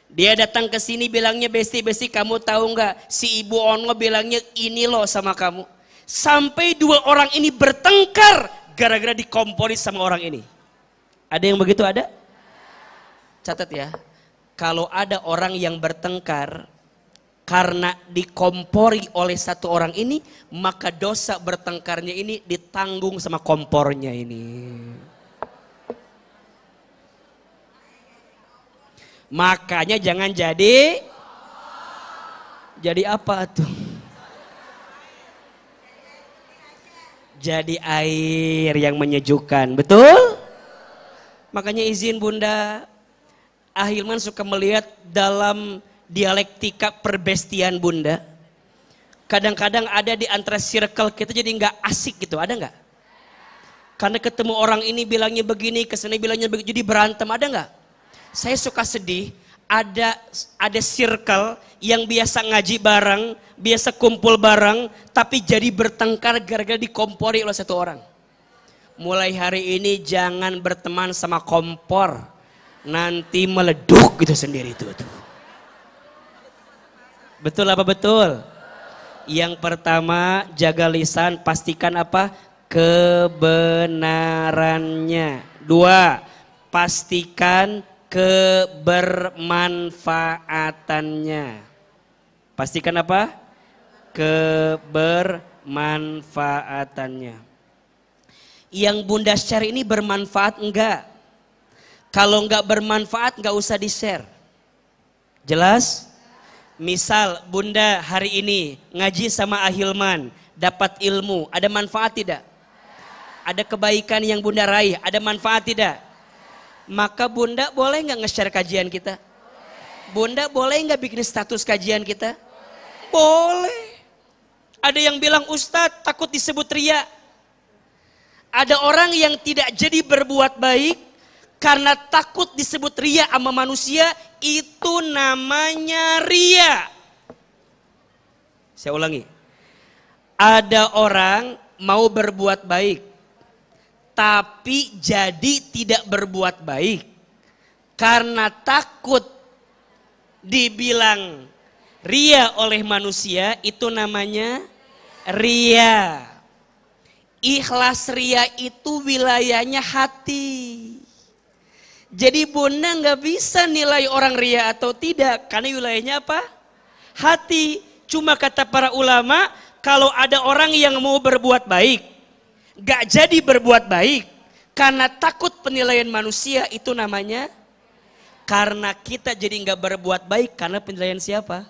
Dia datang ke sini bilangnya, besti kamu tahu nggak? Si Ibu Ono bilangnya ini loh sama kamu. Sampai dua orang ini bertengkar gara-gara dikompori sama orang ini. Ada yang begitu ada? Catat ya. Kalau ada orang yang bertengkar karena dikompori oleh satu orang ini, maka dosa bertengkarnya ini ditanggung sama kompornya ini. Makanya jangan jadi apa tuh? Jadi air yang menyejukkan, betul? Makanya izin Bunda, Ahilman suka melihat dalam dialektika perbestian Bunda. Kadang-kadang ada di antara circle kita jadi nggak asik gitu, ada nggak? Karena ketemu orang ini bilangnya begini, kesini bilangnya begini, jadi berantem, ada nggak? Saya suka sedih, ada circle yang biasa ngaji bareng, biasa kumpul bareng, tapi jadi bertengkar gara-gara dikompori oleh satu orang. Mulai hari ini jangan berteman sama kompor, nanti meleduk gitu sendiri tuh. Betul apa betul? Yang pertama, jaga lisan, pastikan apa? Kebenarannya. Dua, pastikan kebermanfaatannya. Pastikan apa? Kebermanfaatannya. Yang Bunda share ini bermanfaat enggak? Kalau enggak bermanfaat enggak usah di-share. Jelas? Misal Bunda hari ini ngaji sama Ahilman, dapat ilmu, ada manfaat tidak? Ada kebaikan yang Bunda raih, ada manfaat tidak? Maka Bunda boleh nggak nge-share kajian kita? Bunda boleh nggak bikin status kajian kita? Boleh. Ada yang bilang Ustadz takut disebut ria. Ada orang yang tidak jadi berbuat baik karena takut disebut ria sama manusia, itu namanya ria. Saya ulangi. Ada orang mau berbuat baik, tapi jadi tidak berbuat baik karena takut dibilang ria oleh manusia, itu namanya ria. Ikhlas ria itu wilayahnya hati. Jadi Bunda nggak bisa nilai orang ria atau tidak karena wilayahnya apa? Hati. Cuma kata para ulama, kalau ada orang yang mau berbuat baik, gak jadi berbuat baik karena takut penilaian manusia, itu namanya karena kita jadi gak berbuat baik karena penilaian siapa?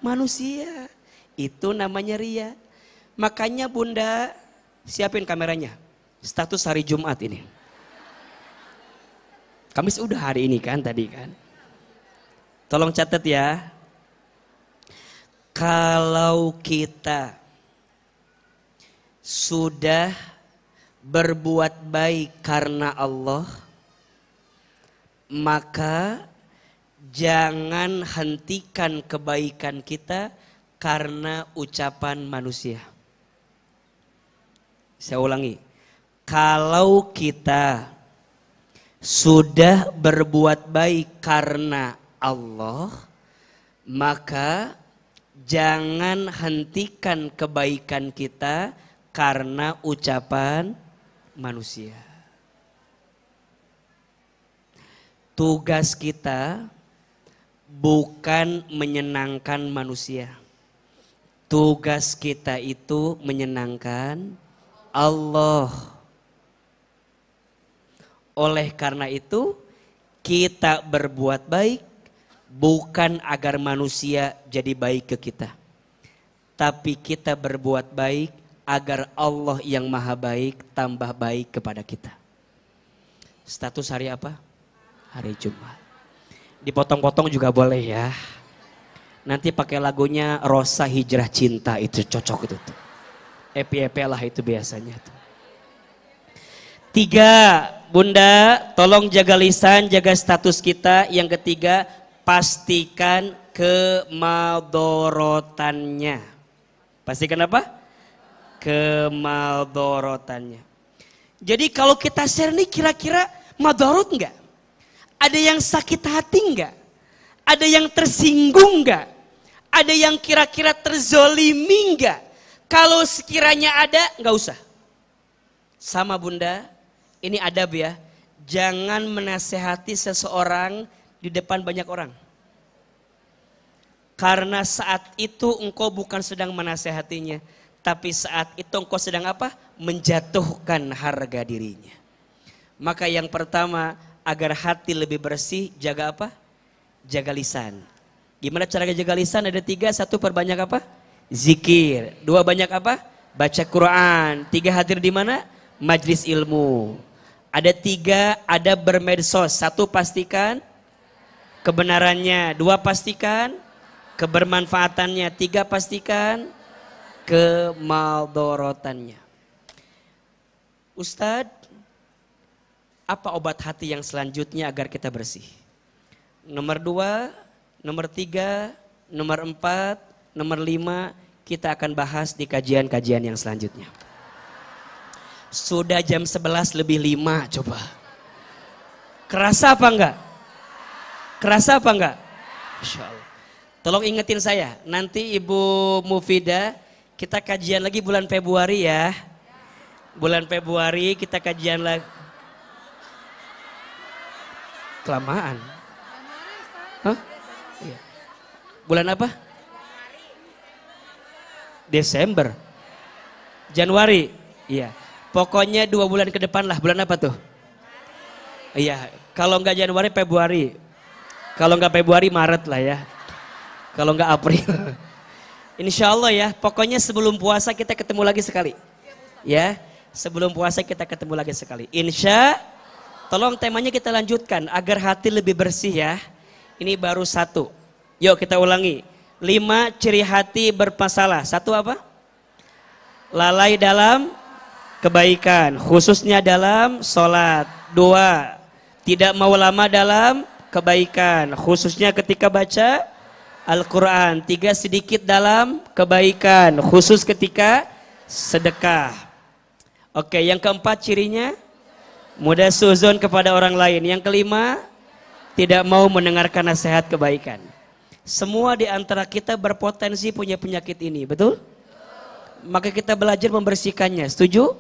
Manusia. Itu namanya ria. Makanya Bunda siapin kameranya. Status hari Jumat ini. Kamis udah hari ini kan tadi kan. Tolong catat ya. Kalau kita sudah berbuat baik karena Allah, maka jangan hentikan kebaikan kita karena ucapan manusia. Saya ulangi, kalau kita sudah berbuat baik karena Allah, maka jangan hentikan kebaikan kita karena ucapan manusia. Tugas kita bukan menyenangkan manusia. Tugas kita itu menyenangkan Allah. Oleh karena itu, kita berbuat baik bukan agar manusia jadi baik ke kita, tapi kita berbuat baik agar Allah yang maha baik tambah baik kepada kita. Status hari apa? Hari Jumat. Dipotong-potong juga boleh ya. Nanti pakai lagunya Rosa Hijrah Cinta, itu cocok itu tuh. Epi-epi lah itu biasanya tuh. 3, Bunda tolong jaga lisan, jaga status kita. Yang ketiga, pastikan kemadorotannya. Pastikan apa? Kemadorotannya. Jadi kalau kita share nih kira-kira madorot enggak? Ada yang sakit hati enggak? Ada yang tersinggung nggak? Ada yang kira-kira terzolimi nggak? Kalau sekiranya ada, nggak usah. Sama bunda, ini adab ya. Jangan menasehati seseorang di depan banyak orang. Karena saat itu engkau bukan sedang menasehatinya. Tapi saat itu engkau sedang apa? Menjatuhkan harga dirinya. Maka yang pertama, agar hati lebih bersih, jaga apa? Jaga lisan. Gimana cara jaga lisan? Ada 3, 1 perbanyak apa? Zikir. 2 banyak apa? Baca Quran. 3 hadir di mana? Majlis ilmu. Ada 3, ada bermedsos. 1 pastikan kebenarannya. 2 pastikan kebermanfaatannya. 3 pastikan kemaldorotannya. Ustadz, apa obat hati yang selanjutnya agar kita bersih? Nomor 2, nomor 3, nomor 4, nomor 5 kita akan bahas di kajian-kajian yang selanjutnya. Sudah jam 11 lebih 5 coba. Kerasa apa enggak? Kerasa apa enggak? Masya Allah. Tolong ingetin saya, nanti Ibu Mufidah kita kajian lagi bulan Februari ya. Bulan Februari kita kajian lagi. Kelamaan. Hah? Iya. Bulan apa? Desember. Januari. Iya. Pokoknya 2 bulan ke depan lah. Bulan apa tuh? Iya. Kalau enggak Januari, Februari. Kalau enggak Februari, Maret lah ya. Kalau enggak April. Insya Allah ya. Pokoknya sebelum puasa kita ketemu lagi sekali. Ya. Sebelum puasa kita ketemu lagi sekali. Insya. Tolong temanya kita lanjutkan agar hati lebih bersih ya. Ini baru 1. Yuk kita ulangi. 5 ciri hati bermasalah. 1 apa? Lalai dalam kebaikan. Khususnya dalam sholat. 2. Tidak mau lama dalam kebaikan. Khususnya ketika baca Al-Quran. 3. Sedikit dalam kebaikan. Khusus ketika sedekah. Oke, yang keempat cirinya. Mudah suzon kepada orang lain. Yang kelima. Tidak mau mendengarkan nasihat kebaikan. Semua di antara kita berpotensi punya penyakit ini, betul? Maka kita belajar membersihkannya, setuju?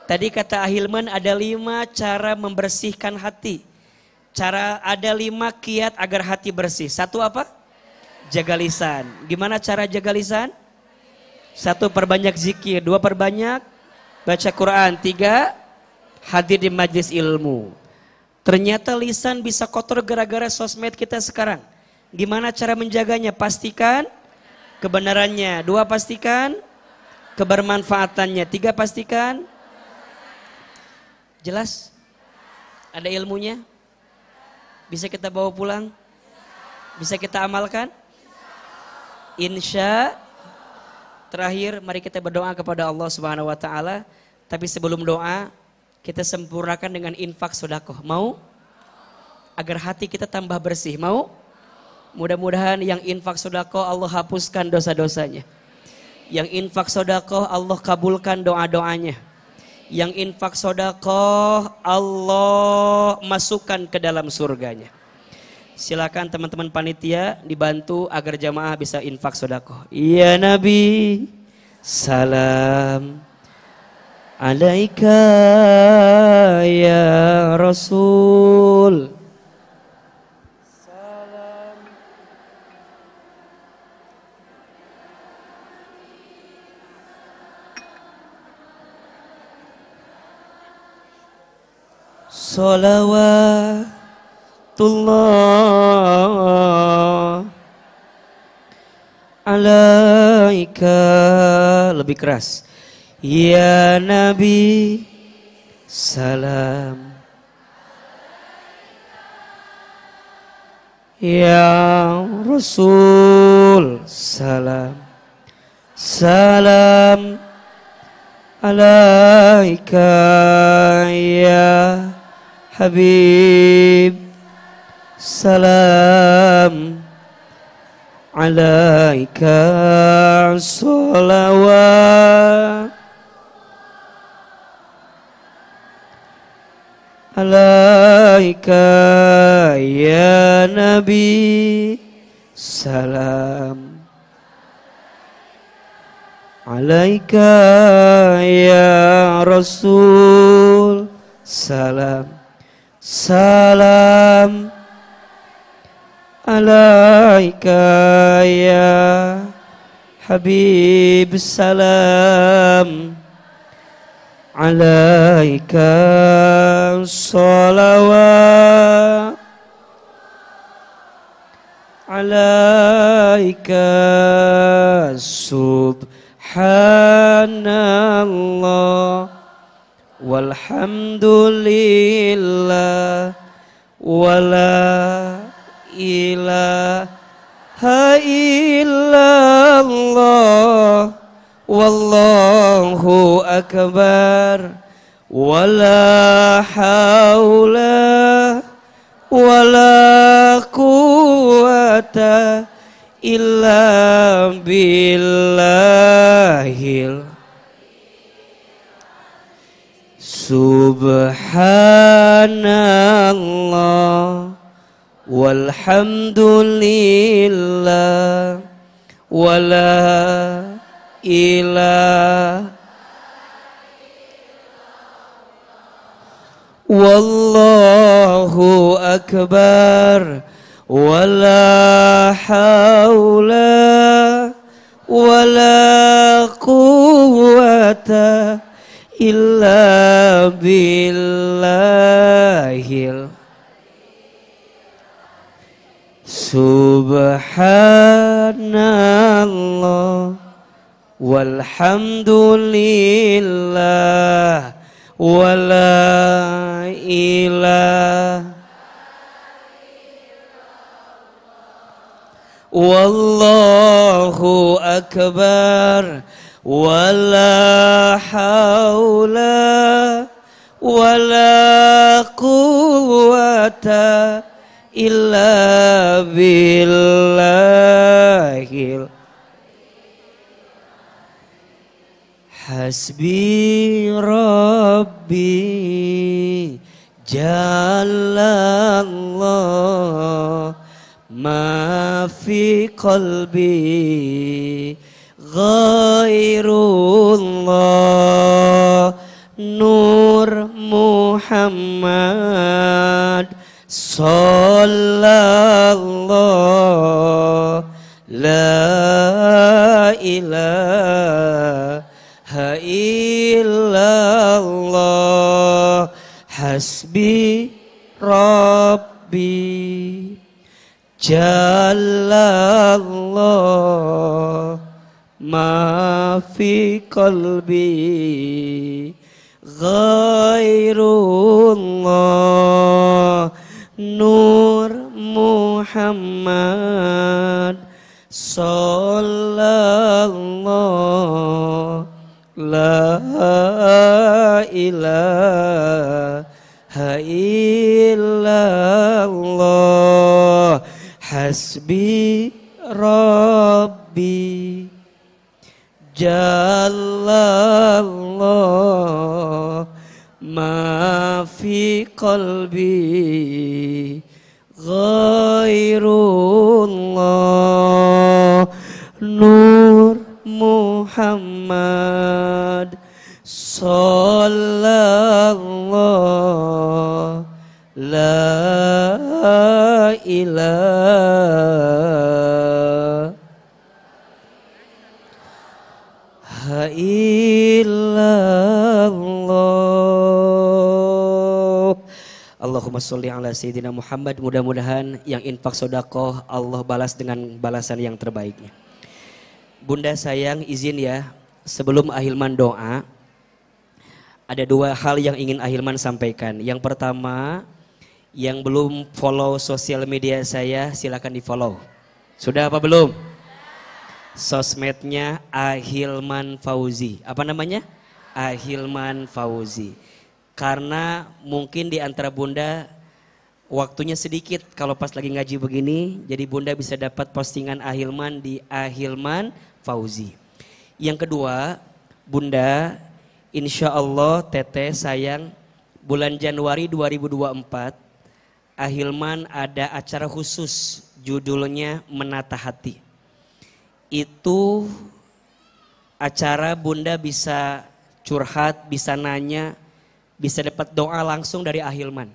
Tadi kata Ahilman ada 5 cara membersihkan hati. Ada 5 kiat agar hati bersih. 1 apa? Jaga lisan. Gimana cara jaga lisan? 1 perbanyak zikir, 2 perbanyak baca Quran, 3 hadir di majlis ilmu. Ternyata lisan bisa kotor gara-gara sosmed kita sekarang. Gimana cara menjaganya? Pastikan kebenarannya. 2 pastikan kebermanfaatannya. 3 pastikan. Jelas? Ada ilmunya? Bisa kita bawa pulang? Bisa kita amalkan? Insya. Terakhir mari kita berdoa kepada Allah Subhanahu wa taala. Tapi sebelum doa kita sempurnakan dengan infak sedekah. Mau? Agar hati kita tambah bersih. Mau? Mudah-mudahan yang infak sedekah Allah hapuskan dosa-dosanya. Yang infak sedekah Allah kabulkan doa-doanya. Yang infak sedekah Allah masukkan ke dalam surganya. Silakan teman-teman panitia dibantu agar jamaah bisa infak sedekah. Ya Nabi, salam alaika ya Rasul. Salam. Salawatullah alaika. Lebih keras. Ya Nabi, salam. Ya Rasul, salam. Salam alaika ya Habib. Salam alaika salawat alaika ya Nabi. alaika ya Rasul. Salam, salam alaika ya Habib. Salam alaika salawat alaika subhanallah walhamdulillah wala ilaha illallah wallahu akbar wala haula wala quwata illa billahil subhanallah walhamdulillah wala ilaha wallahu akbar wala haula wala quwata illa billahil subhanallah walhamdulillah wala ilaha wallahu akbar wala haula wala quwata illa billahil hasbi rabbi jalallah ma fi qalbi ghairullah nur Muhammad sallallahu la ilaha illallah hasbi rabbi jalallah ma fi qalbi ghairullah nur Muhammad sallallahu la ilaha illallah hasbi rabbi jalallah ma fi qalbi ghairullah nur Muhammad sallallahu la ilaha illallah. Allahumma sholli ala sayyidina Muhammad. Mudah-mudahan yang infak sodakoh Allah balas dengan balasan yang terbaiknya. Bunda sayang izin ya, sebelum Ahilman doa, ada dua hal yang ingin Ahilman sampaikan. Yang pertama, yang belum follow sosial media saya silakan di follow. Sudah apa belum? Sosmednya Ahilman Fauzi. Apa namanya? Ahilman Fauzi. Karena mungkin di antara bunda waktunya sedikit kalau pas lagi ngaji begini, jadi bunda bisa dapat postingan Ahilman di Ahilman Fauzi. Yang kedua, bunda insya Allah teteh sayang bulan Januari 2024 Ahilman ada acara khusus judulnya Menata Hati. Itu acara Bunda bisa curhat, bisa nanya, bisa dapat doa langsung dari Ahilman.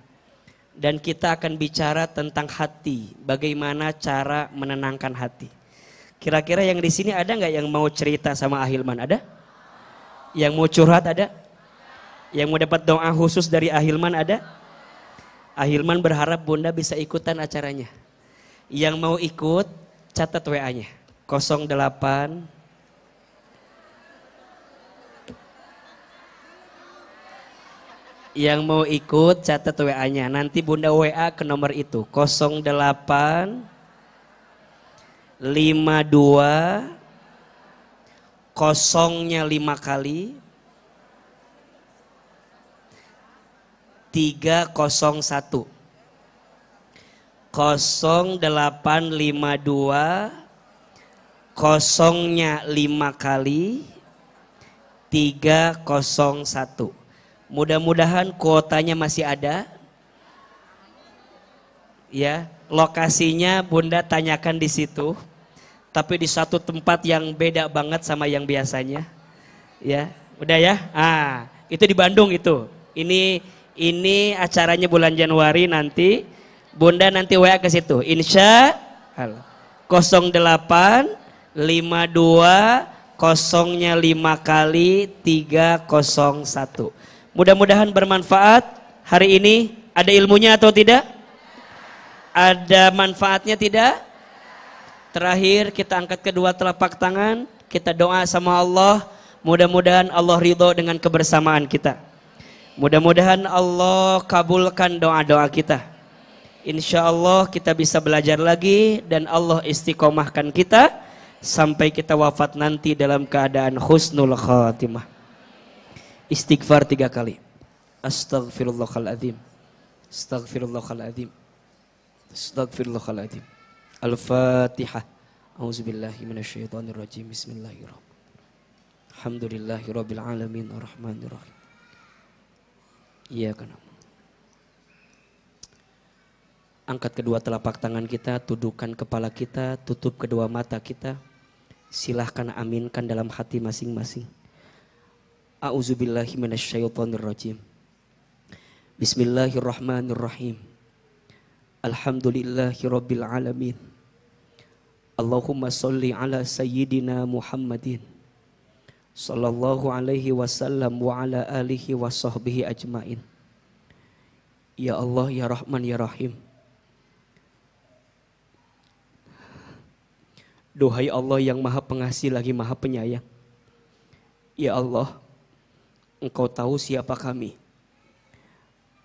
Dan kita akan bicara tentang hati, bagaimana cara menenangkan hati. Kira-kira yang di sini ada nggak yang mau cerita sama Ahilman? Ada? Yang mau curhat ada? Yang mau dapat doa khusus dari Ahilman ada? Ahilman berharap Bunda bisa ikutan acaranya. Yang mau ikut catat WA-nya 08. Yang mau ikut catat WA-nya. Nanti Bunda WA ke nomor itu 08 52 kosongnya 5 kali 301 0852 kosongnya 5 kali 301. Mudah-mudahan kuotanya masih ada. Ya, lokasinya Bunda tanyakan di situ. Tapi di satu tempat yang beda banget sama yang biasanya. Ya, udah ya. Itu di Bandung itu. Ini acaranya bulan Januari nanti. Bunda nanti WA ke situ. Insya Allah. 08 52 kosongnya 5 kali 301. Mudah-mudahan bermanfaat hari ini. Ada ilmunya atau tidak? Ada manfaatnya tidak? Terakhir kita angkat kedua telapak tangan. Kita doa sama Allah. Mudah-mudahan Allah ridho dengan kebersamaan kita. Mudah-mudahan Allah kabulkan doa-doa kita. Insya Allah kita bisa belajar lagi. Dan Allah istiqomahkan kita. Sampai kita wafat nanti dalam keadaan husnul khatimah. Istighfar 3 kali. Astaghfirullahaladzim. Astaghfirullahaladzim. Astaghfirullahaladzim. Al-Fatihah. A'udzubillahi minasyaitonirrajim. Bismillahirrahmanirrahim. Alhamdulillahirabbil alamin arrahmanirrahim. Iyyaka na'budu. Angkat kedua telapak tangan kita, tundukkan kepala kita, tutup kedua mata kita. Silahkan aminkan dalam hati masing-masing. A'udzubillahi minasyaitonirrajim. Bismillahirrahmanirrahim. Alhamdulillahirabbil alamin. Allahumma sholli ala sayyidina Muhammadin sallallahu alaihi wasallam wa ala alihi wa sahbihi ajmain. Ya Allah, ya Rahman, ya Rahim. Duhai Allah yang Maha Pengasih lagi Maha Penyayang. Ya Allah, Engkau tahu siapa kami.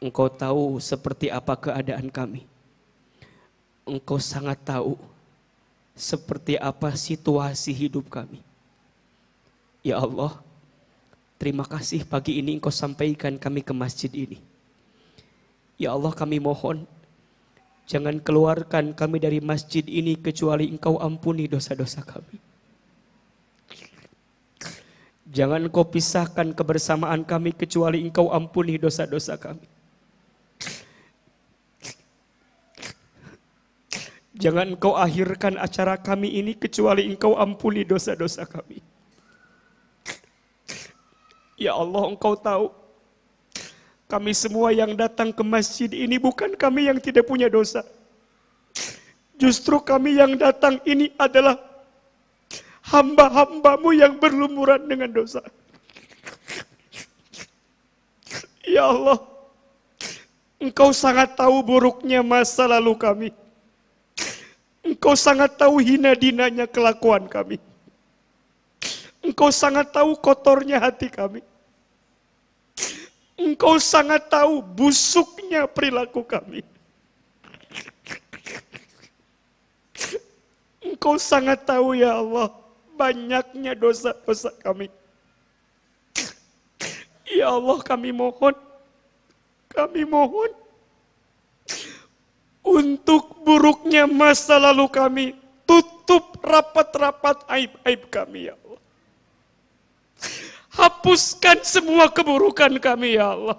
Engkau tahu seperti apa keadaan kami. Engkau sangat tahu seperti apa situasi hidup kami. Ya Allah, terima kasih pagi ini Engkau sampaikan kami ke masjid ini. Ya Allah, kami mohon jangan keluarkan kami dari masjid ini kecuali Engkau ampuni dosa-dosa kami. Jangan Engkau pisahkan kebersamaan kami kecuali Engkau ampuni dosa-dosa kami. Jangan Engkau akhirkan acara kami ini kecuali Engkau ampuni dosa-dosa kami. Ya Allah, Engkau tahu kami semua yang datang ke masjid ini bukan kami yang tidak punya dosa. Justru kami yang datang ini adalah hamba-hambamu yang berlumuran dengan dosa. Ya Allah, Engkau sangat tahu buruknya masa lalu kami. Engkau sangat tahu hina dinanya kelakuan kami. Engkau sangat tahu kotornya hati kami. Engkau sangat tahu busuknya perilaku kami. Engkau sangat tahu ya Allah banyaknya dosa-dosa kami. Ya Allah, kami mohon untuk buruknya masa lalu kami, tutup rapat-rapat aib-aib kami ya Allah. Hapuskan semua keburukan kami ya Allah.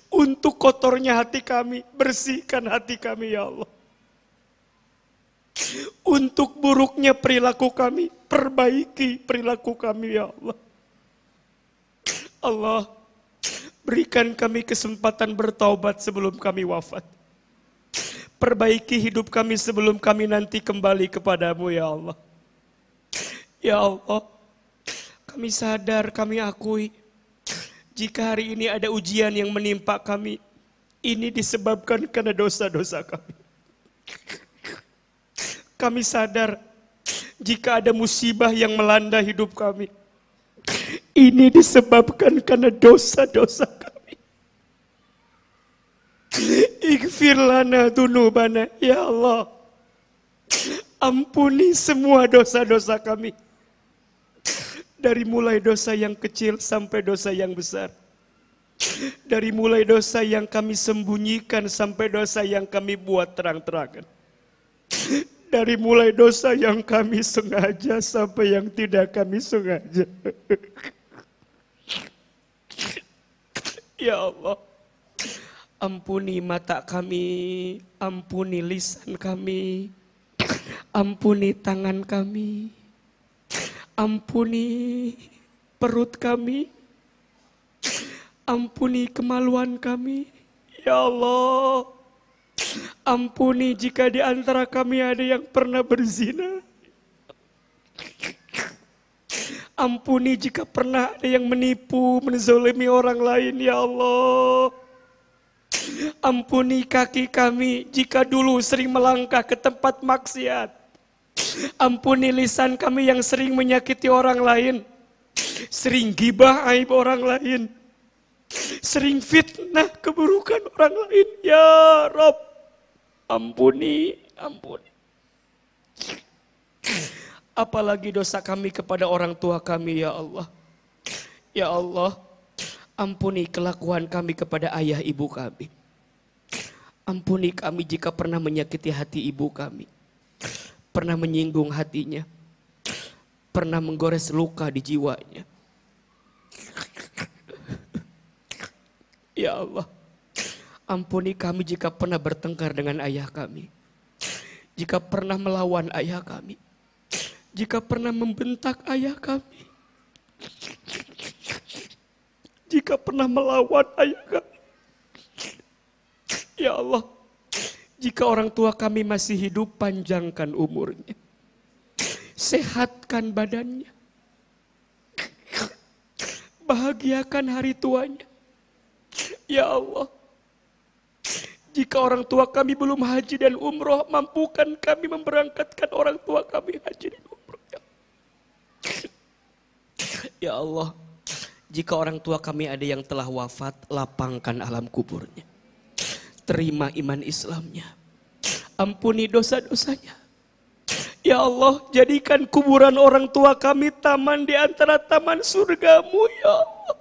Untuk kotornya hati kami, bersihkan hati kami ya Allah. Untuk buruknya perilaku kami, perbaiki perilaku kami ya Allah. Allah, berikan kami kesempatan bertaubat sebelum kami wafat. Perbaiki hidup kami sebelum kami nanti kembali kepadamu ya Allah. Ya Allah, kami sadar, kami akui, jika hari ini ada ujian yang menimpa kami, ini disebabkan karena dosa-dosa kami. Kami sadar, jika ada musibah yang melanda hidup kami, ini disebabkan karena dosa-dosa kami. Ighfir lana dunubana, ya Allah. Ampuni semua dosa-dosa kami. Dari mulai dosa yang kecil sampai dosa yang besar. Dari mulai dosa yang kami sembunyikan sampai dosa yang kami buat terang-terangan. Dari mulai dosa yang kami sengaja sampai yang tidak kami sengaja. Ya Allah, ampuni mata kami, ampuni lisan kami, ampuni tangan kami, ampuni perut kami, ampuni kemaluan kami. Ya Allah, ampuni jika di antara kami ada yang pernah berzina. Ampuni jika pernah ada yang menipu, menzalimi orang lain, ya Allah. Ampuni kaki kami jika dulu sering melangkah ke tempat maksiat. Ampuni lisan kami yang sering menyakiti orang lain, sering gibah aib orang lain, sering fitnah keburukan orang lain. Ya Rabb, ampuni, ampuni. Apalagi dosa kami kepada orang tua kami, ya Allah. Ya Allah, ampuni kelakuan kami kepada ayah ibu kami. Ampuni kami jika pernah menyakiti hati ibu kami, pernah menyinggung hatinya, pernah menggores luka di jiwanya. Ya Allah, ampuni kami jika pernah bertengkar dengan ayah kami, jika pernah melawan ayah kami, jika pernah membentak ayah kami, jika pernah melawan ayah kami. Ya Allah, jika orang tua kami masih hidup, panjangkan umurnya, sehatkan badannya, bahagiakan hari tuanya. Ya Allah, jika orang tua kami belum haji dan umroh, mampukan kami memberangkatkan orang tua kami haji dan umroh. Ya Allah, jika orang tua kami ada yang telah wafat, lapangkan alam kuburnya. Terima iman Islamnya. Ampuni dosa-dosanya. Ya Allah, jadikan kuburan orang tua kami taman di antara taman surgamu, ya Allah.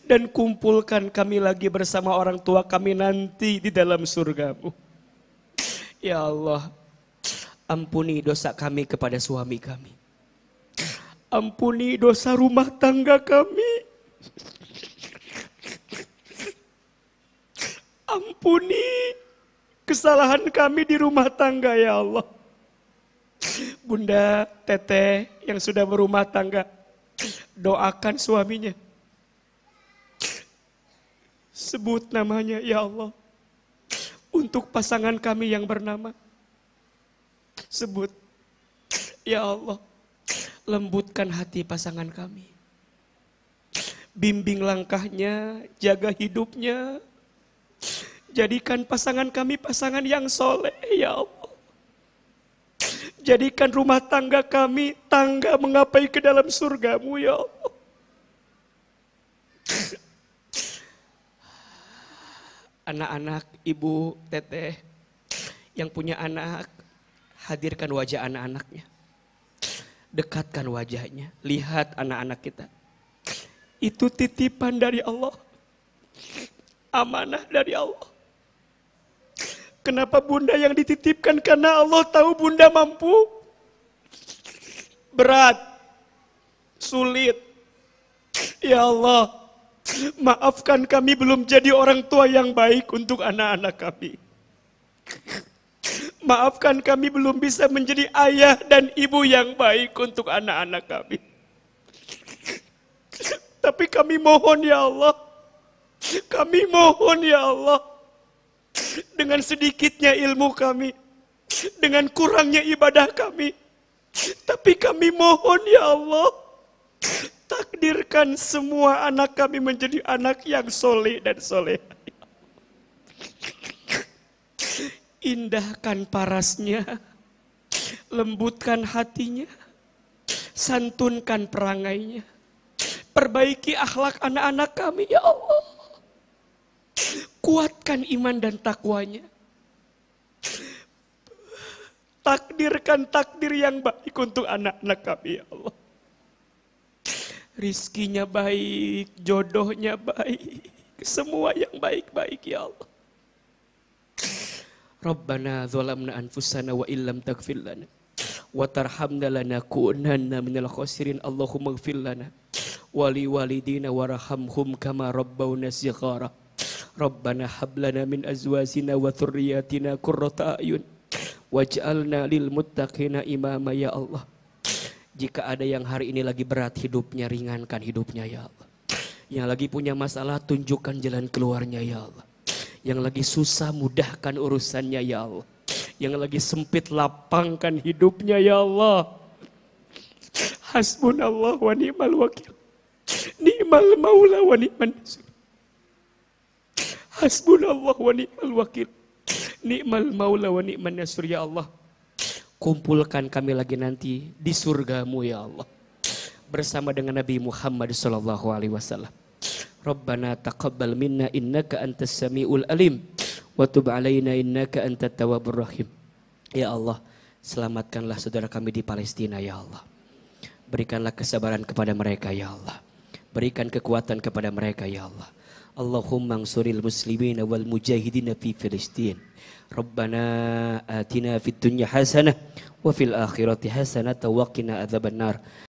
Dan kumpulkan kami lagi bersama orang tua kami nanti di dalam surgamu. Ya Allah, ampuni dosa kami kepada suami kami. Ampuni dosa rumah tangga kami. Ampuni kesalahan kami di rumah tangga, ya Allah. Bunda Teteh yang sudah berumah tangga, doakan suaminya. Sebut namanya, ya Allah. Untuk pasangan kami yang bernama, sebut, ya Allah. Lembutkan hati pasangan kami. Bimbing langkahnya, jaga hidupnya. Jadikan pasangan kami pasangan yang soleh, ya Allah. Jadikan rumah tangga kami tangga mengapai ke dalam surgamu, ya Allah. Anak-anak, ibu, teteh yang punya anak, hadirkan wajah anak-anaknya. Dekatkan wajahnya, lihat anak-anak kita. Itu titipan dari Allah. Amanah dari Allah. Kenapa bunda yang dititipkan? Karena Allah tahu bunda mampu. Berat. Sulit. Ya Allah, maafkan kami belum jadi orang tua yang baik untuk anak-anak kami. Maafkan kami belum bisa menjadi ayah dan ibu yang baik untuk anak-anak kami. Tapi kami mohon ya Allah, kami mohon ya Allah, dengan sedikitnya ilmu kami, dengan kurangnya ibadah kami, tapi kami mohon ya Allah, takdirkan semua anak kami menjadi anak yang soleh dan soleh. Indahkan parasnya, lembutkan hatinya, santunkan perangainya, perbaiki akhlak anak-anak kami ya Allah. Kuatkan iman dan takwanya. Takdirkan takdir yang baik untuk anak-anak kami ya Allah. Rizkinya baik, jodohnya baik, semua yang baik-baik ya Allah. Rabbana zalamna anfusana wa illam taghfir lana wa tarhamna lanakunanna minal khasirin. Allahumma ighfir lana wa liwalidina warhamhum kama rabbawna shighara. Rabbana hab lana min azwajina wa dhurriyyatina qurrata a'yun waj'alna lil muttaqina imama ya Allah. Jika ada yang hari ini lagi berat hidupnya, ringankan hidupnya ya Allah. Yang lagi punya masalah, tunjukkan jalan keluarnya ya Allah. Yang lagi susah, mudahkan urusannya ya Allah. Yang lagi sempit, lapangkan hidupnya ya Allah. Hasbunallah wa ni'mal wakil, ni'mal maula wa ni'man nasir. Hasbunallah wa ni'mal wakil, ni'mal maula wa ni'man nasir ya Allah. Kumpulkan kami lagi nanti di surgamu ya Allah, bersama dengan Nabi Muhammad sallallahu alaihi wasallam. Rabbana taqabbal minna innaka antas samiul alim wa tub alaina innaka antat tawwabur rahim. Ya Allah, selamatkanlah saudara kami di Palestina ya Allah. Berikanlah kesabaran kepada mereka ya Allah. Berikan kekuatan kepada mereka ya Allah. Allahumma ansuril muslimin wal mujahidin fi Filistin. Rabbana atina fid dunya hasanah wa fil akhirati hasanah wa qina adzabannar.